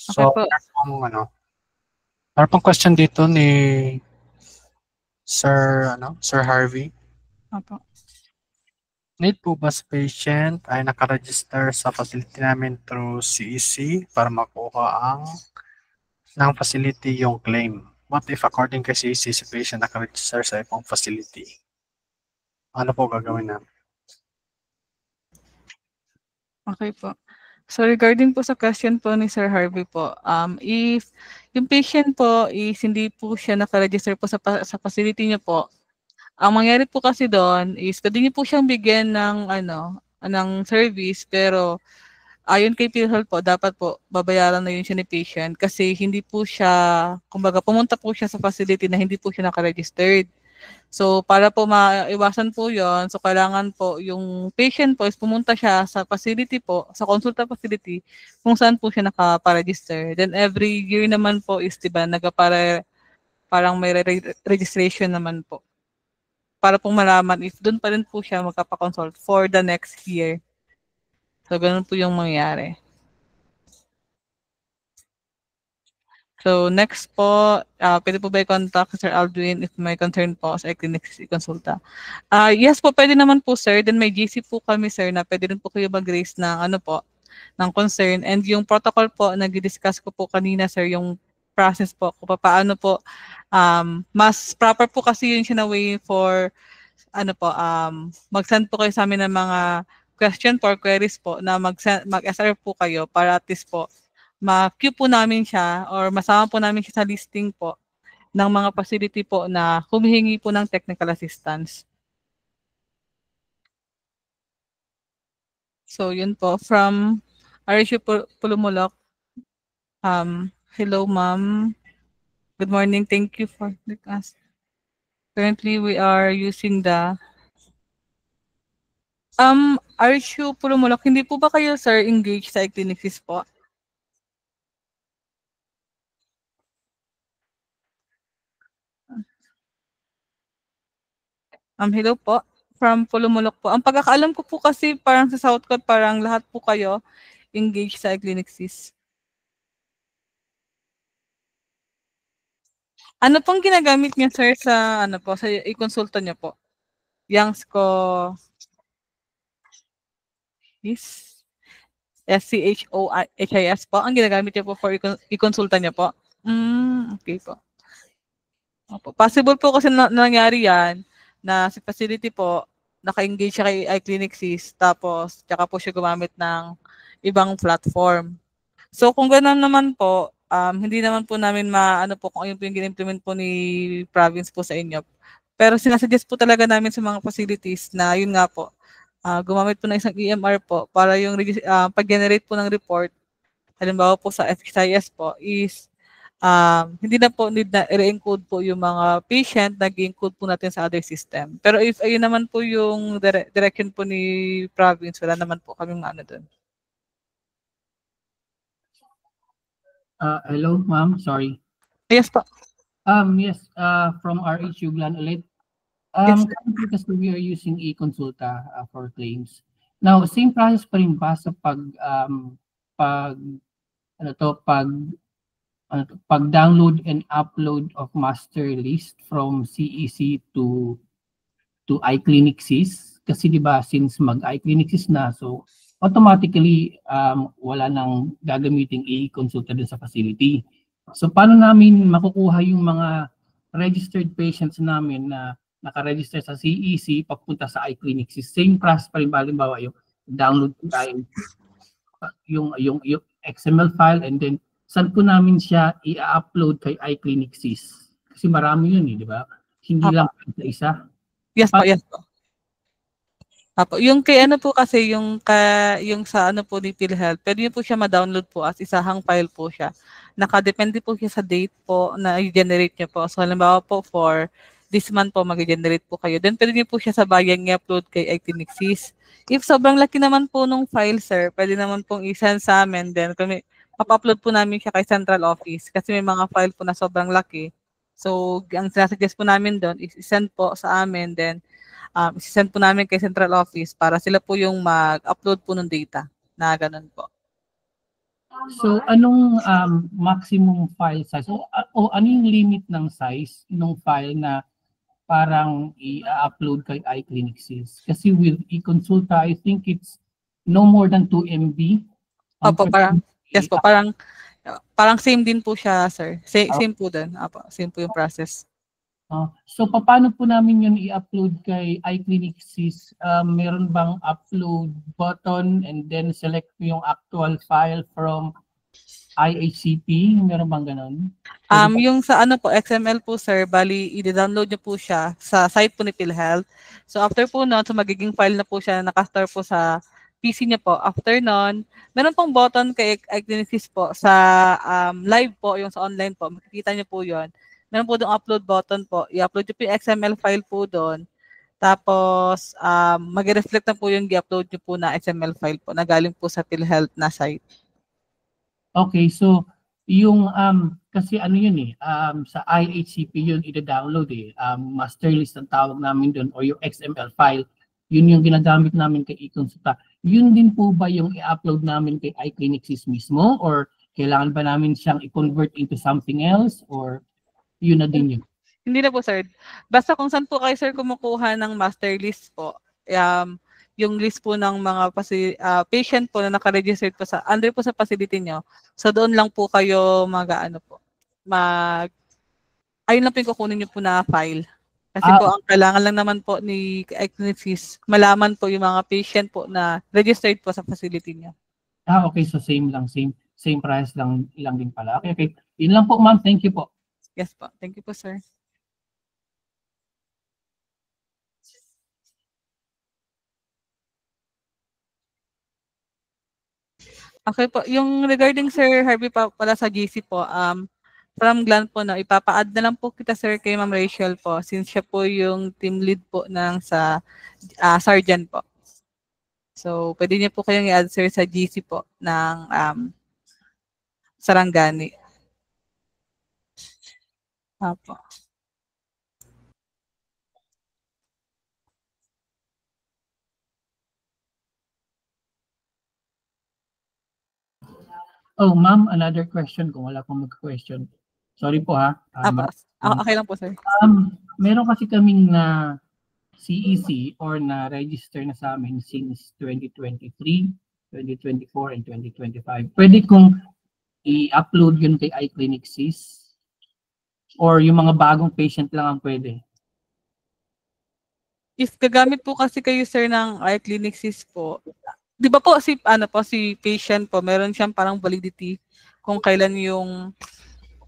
Okay So, po. meron pong question dito ni Sir Harvey. Opo. Need po ba sa patient ay nakaregister sa facility namin through CEC para makuha ng facility yung claim? What if according kay CEC, si patient nakaregister sa ibang facility? Ano po gagawin namin? Okay po. So regarding po sa question po ni Sir Harvey po, if yung patient po is hindi po siya naka-register po sa facility niyo po, ang mangyari po kasi doon is pwede niyo po siyang bigyan ng ng service pero ayon kay PhilHealth po dapat po babayaran na yun siya ni patient kasi hindi po siya, kumbaga pumunta po siya sa facility na hindi po siya naka-registered. So, para po maiwasan po yon, so kailangan po yung patient po is pumunta siya sa facility po, sa consulta facility, kung saan po siya nakaparegister. Then every year naman po is, diba, parang may registration naman po. Para pong malaman if doon pa rin po siya magkapakonsult for the next year. So, ganun po yung mangyari. So, next po, pwede po ba i-contact Sir Aldwin if may concern po sa iClinics i-consulta? Yes po, pwede naman po, sir. Then may GC po kami, sir, na pwede rin po kayo mag-raise ng ng concern. And yung protocol po, nag-discuss ko po kanina, sir, yung process po, kung paano po, mas proper po kasi yun siya na way for, mag-send po kayo sa amin ng mga question for queries po na mag-SR po kayo para at least po ma-queue po namin siya or masama po namin siya sa listing po ng mga facility po na humihingi po ng technical assistance. So, yun po. From RSU Pulumulok. Hello, ma'am. Good morning. Thank you for the class. Currently, we are using the RSU Pulumulok. Hindi po ba kayo, sir, engaged sa iClinics po? Hello po. From Pulumulok po. Ang pagkakaalam ko po kasi parang sa Southcott, parang lahat po kayo engaged sa iClinics. Ano pong ginagamit niyo, sir, sa sa i-consulta niyo po? Yang ko is SCHOHIS po ang ginagamit niyo po for i-consulta niyo po? Okay po. Opo. Possible po kasi nangyari yan na si facility po naka-engage siya kay iClinics tapos tsaka po siya gumamit ng ibang platform. So kung gano'n naman po, hindi naman po namin maano po kung ano po yung gin-implement po ni province po sa inyo. Pero sinasuggest po talaga namin sa mga facilities na yun nga po, gumamit po ng isang EMR po para yung pag-generate po ng report, halimbawa po sa SSIS po is hindi na po need na i-encode po yung mga patient, nag-encode po natin sa other system. Pero if ayun naman po yung direction po ni province, wala naman po kaming ano doon. Hello, ma'am. Sorry. Yes po. Yes, from RH Uglan ulit. Yes, sir. Currently kasi we are using e-consulta for claims. Now, same process pa rin ba sa pag-download and upload of master list from CEC to iClinicsys? Kasi di ba since mag-iClinicsys na, so automatically wala nang gagamiting e-consulta dun sa facility. So paano namin makukuha yung mga registered patients namin na naka-register sa CEC papunta sa iClinicsys? Same process pa rin ba? Halimbawa yung download tayo yung XML file and then saan po namin siya i-upload kay iClinicsys? Kasi marami yun di ba? Hindi lang isa. Yes po, yes po. Apo, yung kay ano po kasi yung sa ano po ni PhilHealth, pwede niyo po siya ma-download po as isahang file po siya. Nakadepende po siya sa date po na i-generate niyo po. So halimbawa po for this month po mag-generate po kayo. Then pwede niyo po siya sa bayan i-upload kay iClinicsys. If sobrang laki naman po nung file, sir, pwede naman pong i-send sa amin. Then kami papa-upload po namin siya kay central office kasi may mga file po na sobrang laki. So ang sinasuggest po namin doon is i-send po sa amin, then i-send po namin kay central office para sila po yung mag-upload po ng data na ganun po. So anong maximum file size o ano yung limit ng size ng file na parang i-upload kay iClinicsys? Kasi with e-consulta, I think it's no more than 2 MB. Opo, parang yes po, parang same din po siya, sir. Same po din. Opo, same po yung process. So paano po namin yun i-upload kay iClinicsys? Meron bang upload button and then select yung actual file from IHCP? Meron bang ganun? Yung sa ano po, XML po, sir, bali i-download niyo po siya sa site po ni PhilHealth. So after po noon, so magiging file na po siya, nakastore po sa PC niya po. After noon, meron pong button kay iClinicsys po sa live po, yung sa online po, makikita niyo po yon. Meron po doon upload button po. I-upload niyo po yung XML file po doon. Tapos, mag-reflect na po yung i-upload niyo po na XML file po na galing po sa PhilHealth na site. Okay, so yung kasi ano yun sa IHCP yun i-download master list ang tawag namin doon o yung XML file. Yun yung ginagamit namin kay e-consulta. Yun din po ba yung i-upload namin kay iClinicsys mismo or kailangan ba namin siyang i-convert into something else or yun na din yun? Hindi na po, sir. Basta kung saan po kayo, sir, kumukuha ng master list po, yung list po ng mga patient po na nakaregister po sa, under po sa facility nyo, so doon lang po kayo ayun lang po yung kukunin nyo po na file. Kasi po, ang kailangan lang naman po ni iClinicsys, malaman po yung mga patient po na registered po sa facility nyo. Okay, so same price lang din pala. Okay. Yun lang po, ma'am. Thank you po. Yes po. Thank you po, sir. Okay po. Yung regarding Sir Harvey pa pala sa GC po, from Glan po na ipapa-add na lang po kita, sir, kay Ma'am Rachel po since siya po yung team lead po ng sa Sergeant po. So, pwede niyo po kayong i-add, sir, sa GC po ng Sarangani. Apo. Oh, ma'am, another question kung wala pong mag-question. Sorry po ha. Okay lang po, sir. Meron kasi kaming na CEC or na register na sa amin since 2023, 2024, and 2025. Pwede kong i-upload yun kay iClinicsys or yung mga bagong patient lang ang pwede? If gagamit po kasi kayo, sir, ng iClinicsys po, di ba po si patient po, meron siyang parang validity kung kailan yung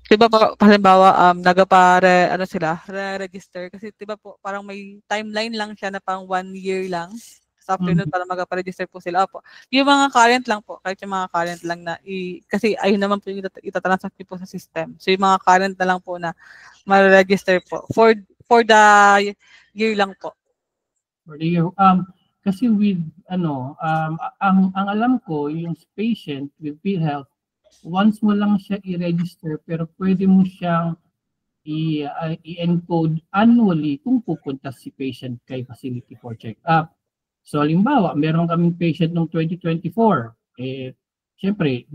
'di ba halimbawa, ano sila, re-register kasi 'di ba po parang may timeline lang siya na pang 1 year lang. Tapos after nun para magpa-register po sila, opo. Yung mga current lang po, kahit yung mga current lang na kasi ayun naman po yung ita-transact niyo po sa system. So yung mga current na lang po na mare-register po for the year lang po. For the year. Kasi with ang alam ko yung patient with PhilHealth, once mo lang siya i-register pero pwede mo siyang i-encode annually kung pupunta si patient kay facility for check-up. So halimbawa, meron kaming patient noong 2024, syempre,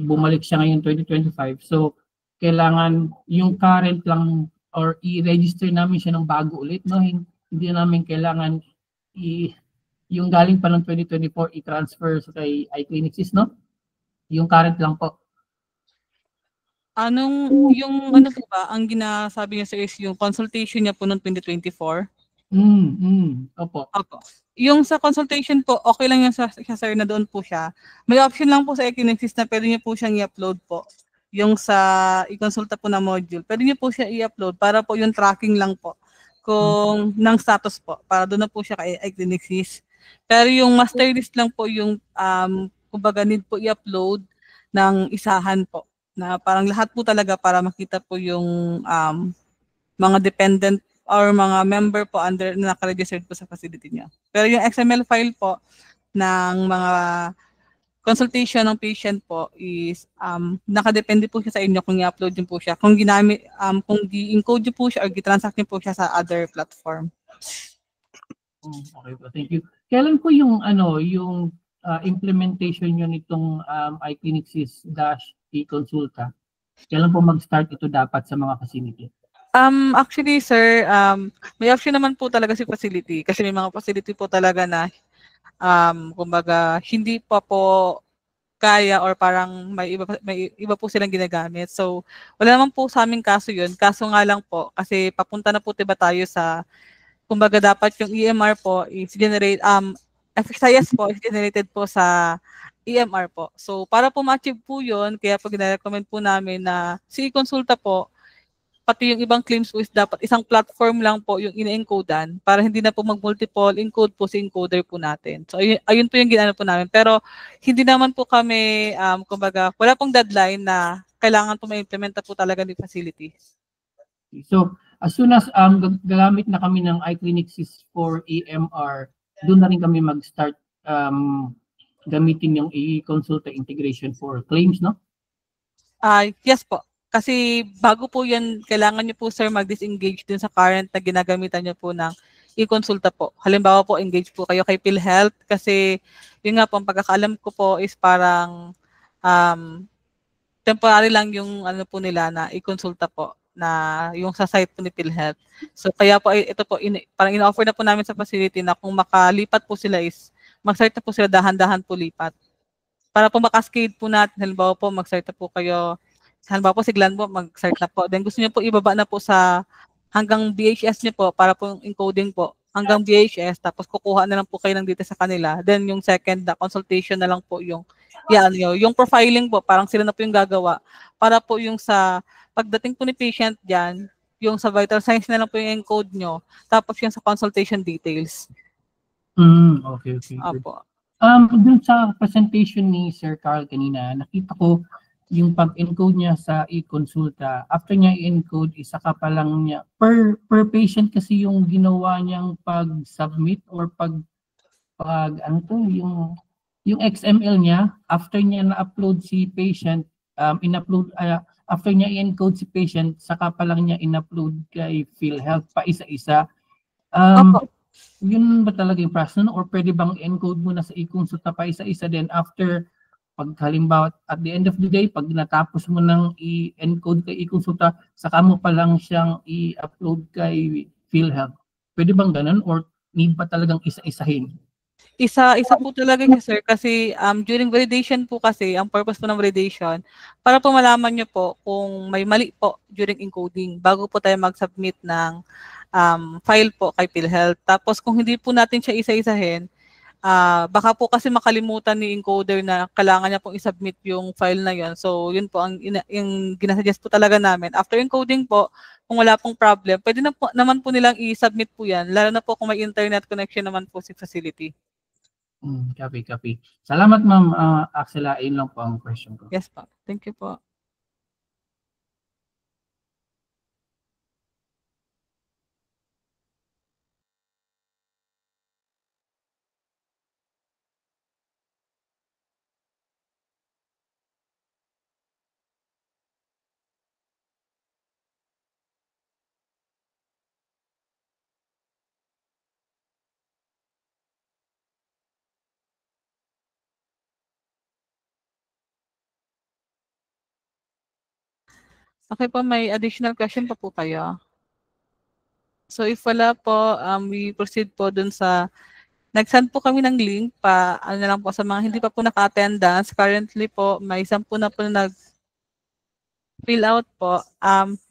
bumalik siya ngayon 2025. So kailangan yung current lang or i-register namin siya ng bago ulit, no? Hindi namin kailangan yung galing pa ng 2024 i-transfer sa kay iClinicSys, no? Yung current lang po. Yung ano po ba, ang ginasabi niya sir is yung consultation niya po noong 2024? Opo. Opo. Yung sa consultation po, okay lang yan sa sir na doon po siya. May option lang po sa iClinicSys na pwede niyo po siyang i-upload po. Yung sa i-consulta po na module, pwede niyo po siya i-upload para po yung tracking lang po kung ng status po, para doon na po siya kay iClinicSys. Pero yung master list lang po yung kumbaga need po i-upload ng isahan po na parang lahat po talaga para makita po yung mga dependent or mga member po under na naka-registered po sa facility niya. Pero yung XML file po ng mga consultation ng patient po is nakadepende po siya sa inyo kung i-upload niyo po siya. Kung ginamit kung gi-encode niyo po siya or gi-transact niyo po siya sa other platform. Okay po, thank you. Kailan po yung yung implementation niyo nitong iClinicSys-e-consulta? Kailan po mag-start ito dapat sa mga facility? Actually sir, may option naman po talaga si facility kasi may mga facility po talaga na kumbaga hindi pa po kaya or parang may iba po silang ginagamit. So wala naman po sa aming kaso 'yun. Kaso nga lang po kasi papunta na po 'di ba tayo sa kumbaga dapat yung EMR po is generate FXIS po is generated po sa EMR po. So para po ma-achieve po 'yun, kaya po gina-recommend po namin na si konsulta po pati yung ibang claims po is dapat isang platform lang po yung ine-encodean para hindi na po mag-multiple encode po sa encoder po natin. So ayun po yung ginano po namin. Pero hindi naman po kami kumbaga wala pong deadline na kailangan po ma-implementa po talaga ng facility. So as soon as gagamit na kami ng iClinicSys for EMR, doon na rin kami mag-start gamitin yung e-consulta integration for claims, no? Yes po. Kasi bago po yan, kailangan nyo po sir mag-disengage dun sa current na ginagamitan nyo po ng e-consulta po. Halimbawa po, engage po kayo kay PhilHealth kasi yun nga po, ang pagkakaalam ko po is parang temporary lang yung ano po nila na e-consulta po na yung sa site po ni PhilHealth. So kaya po ito po, parang ina-offer na po namin sa facility na kung makalipat po sila is mag-start na po sila dahan-dahan po lipat. Para po makascade po natin, halimbawa po mag-start na po kayo, halimbawa po si Glenn po mag-start na po. Then gusto niyo po ibaba na po sa hanggang BHS niyo po para po yung encoding po hanggang BHS tapos kukuha na lang po kayo ng data sa kanila. Then yung second na consultation na lang po yung yung profiling po parang sila na po yung gagawa para po yung sa pagdating po ni patient diyan, yung sa vital signs na lang po yung encode nyo tapos yung sa consultation details. Okay. Opo. Dun sa presentation ni Sir Carl kanina, nakita ko yung pag-encode niya sa e-consulta. After niya i-encode, isa ka pa lang niya. Per patient kasi yung ginawa niyang pag-submit or yung XML niya, after niya na-upload si patient, after niya i-encode si patient, saka pa lang niya in-upload kay PhilHealth pa isa-isa. Yun ba talaga yung process or pwede bang encode mo na sa e-consulta pa isa-isa then after pag halimbawa at the end of the day pag natapos mo nang i-encode kay e-consulta saka mo pa lang siyang i-upload kay PhilHealth? Pwede bang ganun or need pa talagang isa-isahin? Isa po talaga siya sir kasi during validation po kasi ang purpose po ng validation para po malaman niyo po kung may mali po during encoding bago po tayo mag-submit ng file po kay PhilHealth. Tapos kung hindi po natin siya isa-isahin, baka po kasi makalimutan ni encoder na kailangan niya pong i-submit yung file na yun. So, yun po yung ginasuggest po talaga namin. After encoding po, kung wala pong problem, pwede na po, naman po nilang i-submit po yan, lalo na po kung may internet connection naman po si facility. Copy. Salamat, Ma'am Axela. Ayun lang po ang question ko. Yes po. Thank you po. Okay po, may additional question pa po kayo? So if wala po, we proceed po dun sa, nag-send po kami ng link pa, ano na lang po sa mga hindi pa po naka-attendance. Currently po, may 10 na po nag-fill out po.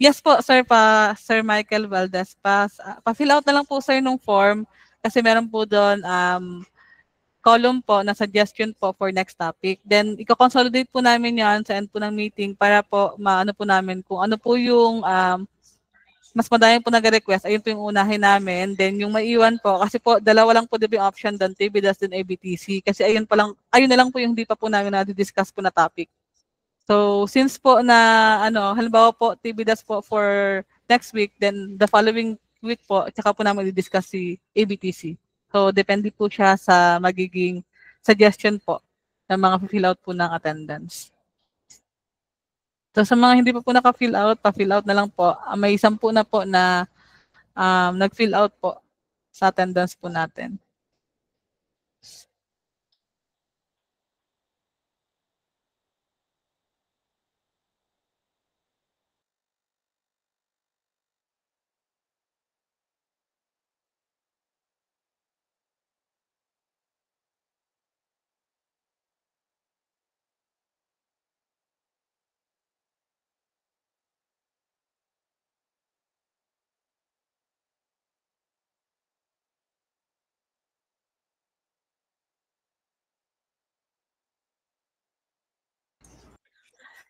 Yes po, sir, Sir Michael Valdez, pa-fill out na lang po sir nung form kasi meron po doon column po na suggestion po for next topic. Then, i-consolidate po namin yan sa end po ng meeting para po maano po namin kung ano po yung mas madami po nag-request, ayun po yung unahin namin. Then, yung maiwan po, kasi po, dalawa lang po yung option doon, TBDAS din ABTC. Kasi ayun na lang po yung hindi pa po namin na-discuss po na topic. So, since po na, halimbawa po, TBDAS po for next week, then the following week po, tsaka po namin i-discuss si ABTC. So, depende po siya sa magiging suggestion po ng mga fill out po ng attendance. So, sa mga hindi pa po naka-fill out, pa-fill out na lang po. May 10 na po na nag-fill out po sa attendance po natin.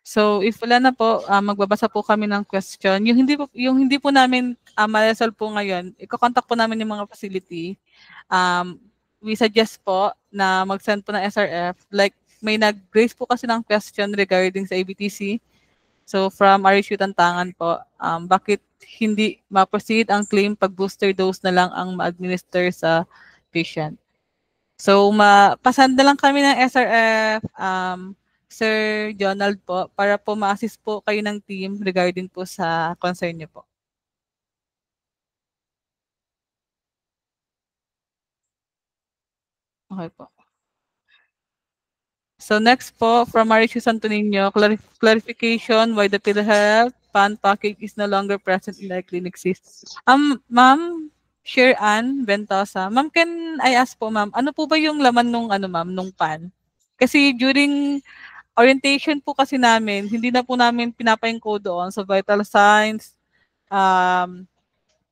So, if wala na po, magbabasa po kami ng question. Yung hindi po namin ma-resolve po ngayon, iko-contact po namin yung mga facility. We suggest po na mag-send po ng SRF. Like, may nag-raise po kasi ng question regarding sa ABTC. So, from RSU Tantangan po, bakit hindi ma-proceed ang claim pag booster dose na lang ang ma-administer sa patient? So, pasend na lang kami ng SRF, Sir Jonald po, para po ma-assist po kayo ng team regarding po sa concern niyo po. Okay po. So next po, from Mauricio Santo Niño, clarification why the PhilHealth PAN package is no longer present in the clinic SIS. Ma'am, Share Ann Ventosa. Ma'am, can I ask po, ma'am, ano po ba yung laman nung PAN? Kasi during orientation po kasi namin, hindi na po namin pinapa-encode doon. So vital signs,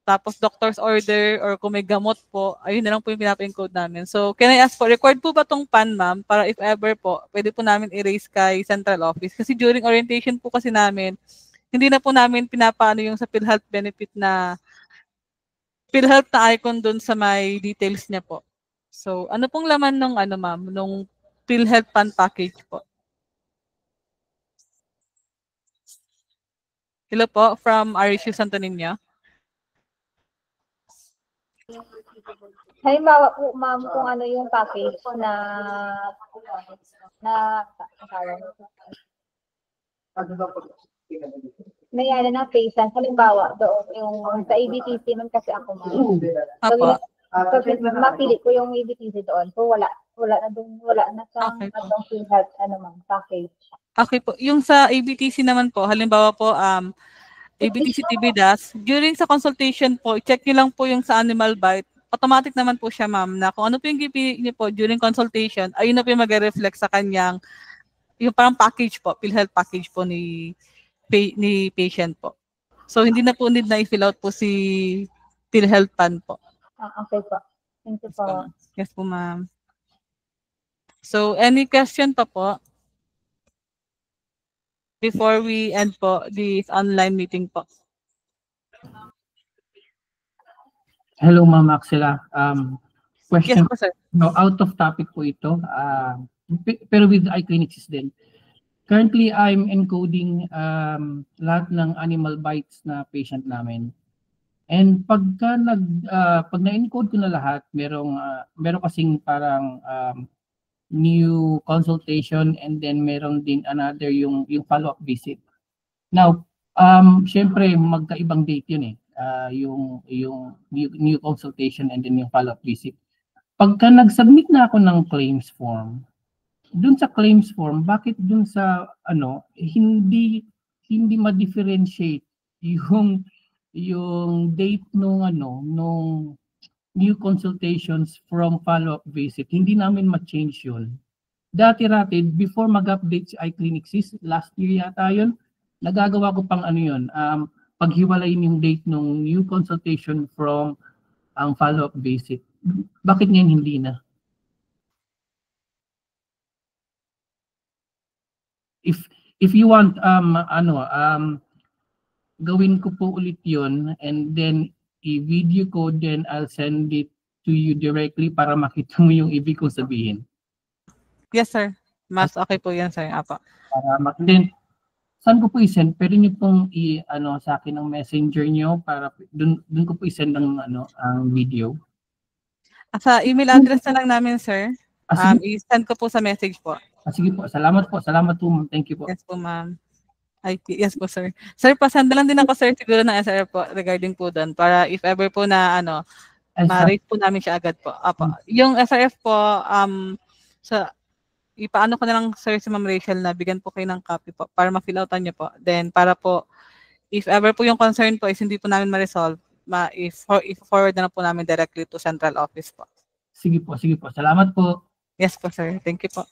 tapos doctor's order or kung may gamot po, ayun na lang po yung pinapa-encode namin. So, can I ask po, required po ba tong PAN, ma'am? Para if ever po, pwede po namin i-raise kay central office. Kasi during orientation po kasi namin, hindi na po namin pinapaano yung sa PhilHealth benefit na PhilHealth na icon dun sa may details niya po. So, ano pong laman nung ma'am, nung PhilHealth PAN package po? Hello po, from RSU Santo Niño. Halimbawa po, ma'am, kung ano yung package na may ano na patient, halimbawa doon yung sa ABTC man kasi ako ma'am. Apo. So, mapili ko yung ABTC doon. So, wala na sa Okay po. atong PhilHealth, ma'am, package. Okay po. Yung sa ABTC naman po, halimbawa po, ABTC TBDAS, during sa consultation po, check nyo lang po yung sa Animal Bite. Automatic naman po siya, ma'am, na kung ano po yung gipili niyo po during consultation, ayun na po yung mag-reflect sa kanyang, yung parang package po, PhilHealth package po ni patient po. So, hindi na po need na i-fill out po si PhilHealth PAN po. Okay po. Thank you po. Yes po, ma'am. So, any question pa po? Before we end po this online meeting po. Hello, Ma'am Axela. Yes Question, po, sir. no, out of topic po ito. Pero with iClinics din. Currently, I'm encoding lahat ng animal bites na patient namin. And pag na-encode ko na lahat, meron kasing parang new consultation and then meron din another yung follow-up visit. Now, syempre magkaibang date yun eh. Yung new consultation and then yung follow-up visit. Pagka nag-submit na ako ng claims form, dun sa claims form, bakit dun sa hindi ma-differentiate yung date nung new consultations from follow-up visit? Hindi namin ma-change yun. Dati before mag-update si iClinics, last year yata yun, nagagawa ko pang paghiwalayin yung date ng new consultation from ang follow-up visit. Bakit ngayon hindi na? If you want gawin ko po ulit yun and then i-video ko, then I'll send it to you directly para makita mo yung ibig kong sabihin. Yes, sir. Mas okay po yan, sir. Apa. Then, saan ko po i-send? Pwede niyo pong sa akin ng messenger niyo para dun ko po i-send ang video. Sa email address na lang namin, sir. I-send ko po sa message po. Sige po. Salamat po. Salamat po, ma'am. Thank you po. Yes po, ma'am. Yes po, sir. Sir, pasend lang din ako, sir, siguro ng SRF po regarding po doon para if ever po na ma-rate po namin siya agad po. Apo. Yung SRF po, ipaano ko na lang, sir, si Ma'am Rachel na bigyan po kayo ng copy po para ma-fill outan niyo po. Then, para po, if ever po yung concern po is hindi po namin ma-resolve, i-forward na po namin directly to central office po. Sige po. Salamat po. Yes po, sir. Thank you po.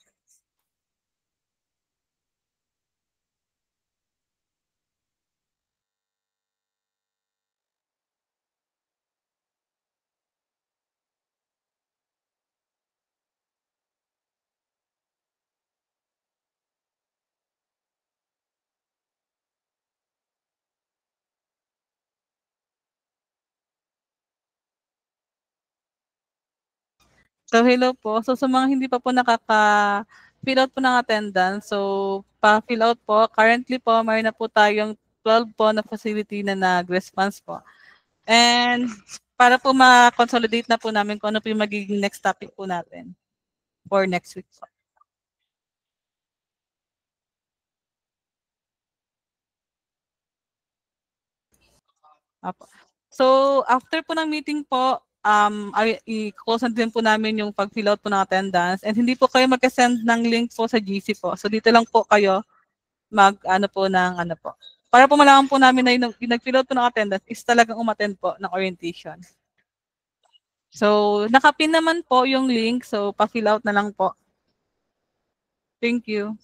So, hello po. So, sa mga hindi pa po nakaka-fill out po ng attendance, so, pa-fill out po. Currently po, mayroon na po tayong 12 po na facility na nag-response po. And, para po ma-consolidate na po namin kung ano po yung magiging next topic po natin for next week po. Apo. So, after po ng meeting po, i-close na din po namin yung pag-fill out po ng attendance and hindi po kayo mag-send ng link po sa GC po. So, dito lang po kayo para po malaman po namin na yung nag-fill out po ng attendance is talagang umattend po ng orientation. So, nakapin naman po yung link. So, pa-fill out na lang po. Thank you.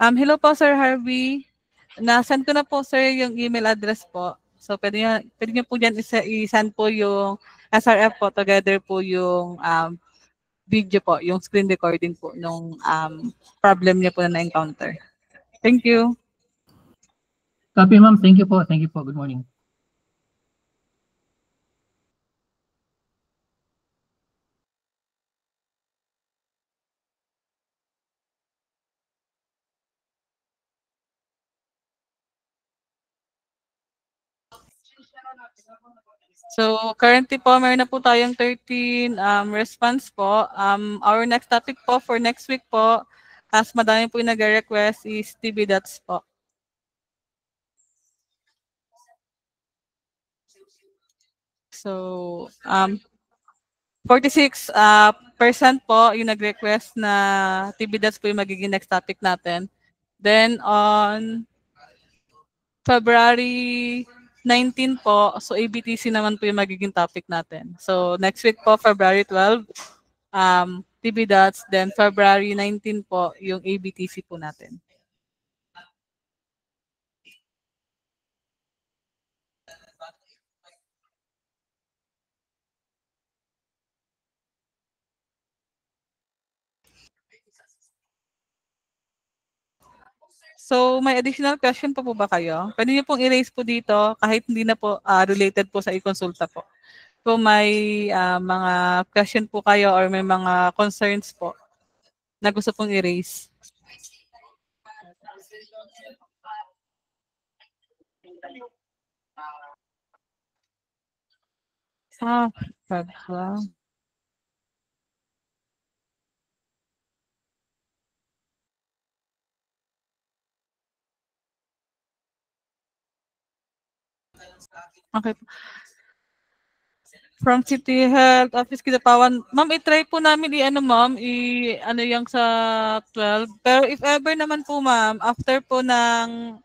Hello po, Sir Harvey. Na-send ko na po, sir, yung email address po. So, pwede nyo po dyan i-send po yung SRF po together po yung video po, yung screen recording po nung problem niya po na na-encounter. Thank you. Copy, ma'am. Thank you po. Good morning. So, currently po, meron na po tayong 13 response po. Our next topic po for next week po, as madami po yung nag-request is TB dots po. So, 46% po yung nag-request na TB dots po yung magiging next topic natin. Then, on February 19 po, so ABTC naman po yung magiging topic natin. So next week po, February 12, TB Dots, then February 19 po yung ABTC po natin. So, may additional question pa po ba kayo? Pwede niyo pong i-raise po dito kahit hindi na po related po sa e-consulta po. Kung may mga question po kayo or may mga concerns po na gusto pong i-raise. Wow. Okay. From City Health Office Kidapawan. Ma'am, i-try po namin i-ano ma'am, i-ano yung sa 12. Pero if ever naman po ma'am, after po ng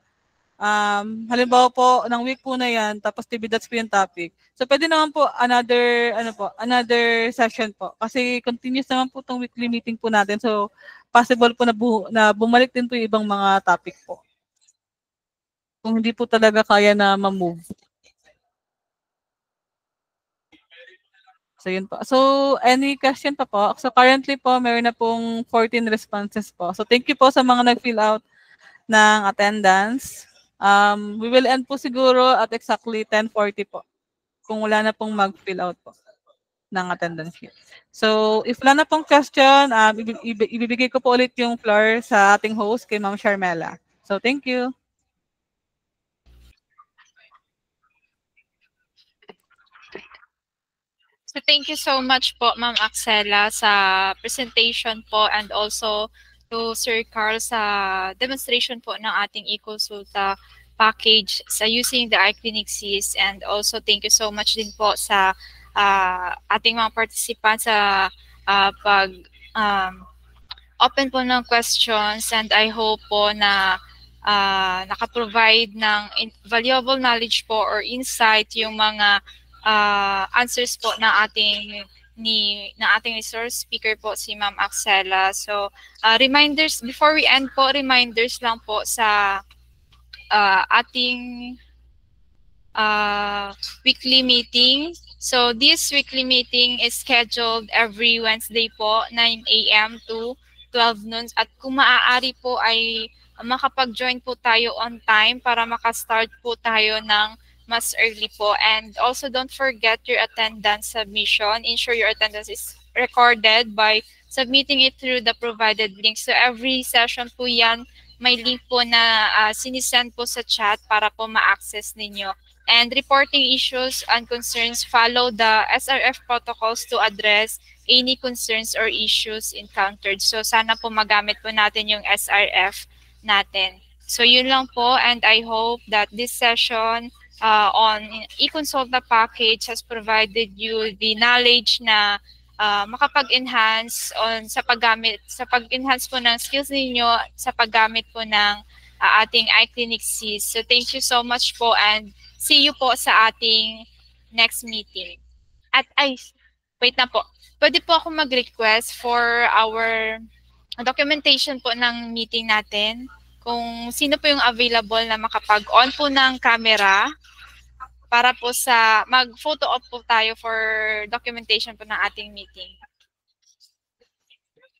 halimbawa po ng week po na yan, tapos TB that's po yung topic. So pwede naman po another session po. Kasi continuous naman po tong weekly meeting po natin. So possible po na bumalik din po yung ibang mga topic po. Kung hindi po talaga kaya na ma-move. So, yun po. So, any question pa po? So, currently po, meron na pong 14 responses po. So, thank you po sa mga nag-fill out ng attendance. We will end po siguro at exactly 10:40 po. Kung wala na pong mag-fill out po ng attendance sheet. So, if wala na pong question, ibibigay ko po ulit yung floor sa ating host, kay Ma'am Sharmela. So, thank you. So thank you so much po, Ma'am Axela, sa presentation po and also to Sir Carl sa demonstration po ng ating e-consulta package sa using the iClinic SIS, and also thank you so much din po sa ating mga participants sa pag open po ng questions, and I hope po na nakaprovide ng valuable knowledge po or insight yung mga answers po na ating resource speaker po si Ma'am Axela. So reminders before we end po, reminders lang po sa ating weekly meeting. So this weekly meeting is scheduled every Wednesday po, 9 a.m. to 12 noon. At kung maaari po ay makapag-join po tayo on time para makastart po tayo ng mas early po. And also don't forget your attendance submission. Ensure your attendance is recorded by submitting it through the provided link. So every session po yan, may link po na sinisend po sa chat para po ma-access ninyo. And reporting issues and concerns, follow the SRF protocols to address any concerns or issues encountered. So sana po magamit po natin yung SRF natin. So yun lang po, and I hope that this session on e-consulta package has provided you the knowledge na makapag-enhance sa pag-enhance po ng skills ninyo sa paggamit po ng ating iClinic SIS. So thank you so much po, and see you po sa ating next meeting. At wait na po. Pwede po ako mag-request for our documentation po ng meeting natin. Kung sino po yung available na makapag-on po ng camera para po sa mag-photo op po tayo for documentation po ng ating meeting.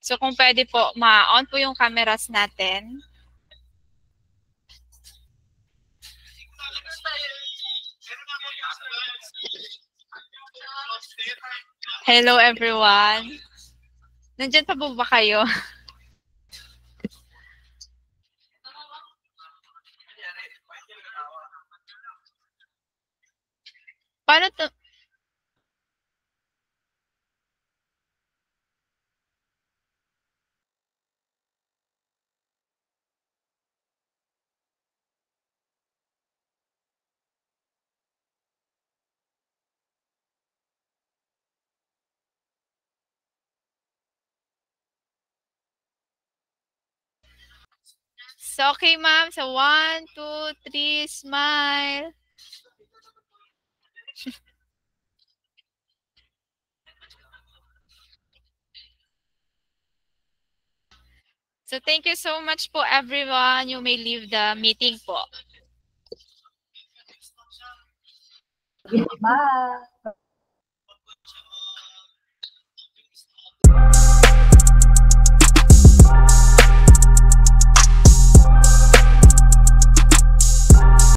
So kung pwede po, ma-on po yung cameras natin. Hello everyone. Nandiyan pa po ba kayo? Paano to? So, okay, ma'am. So, 1, 2, 3, smile. So thank you so much po everyone. You may leave the meeting po. Bye!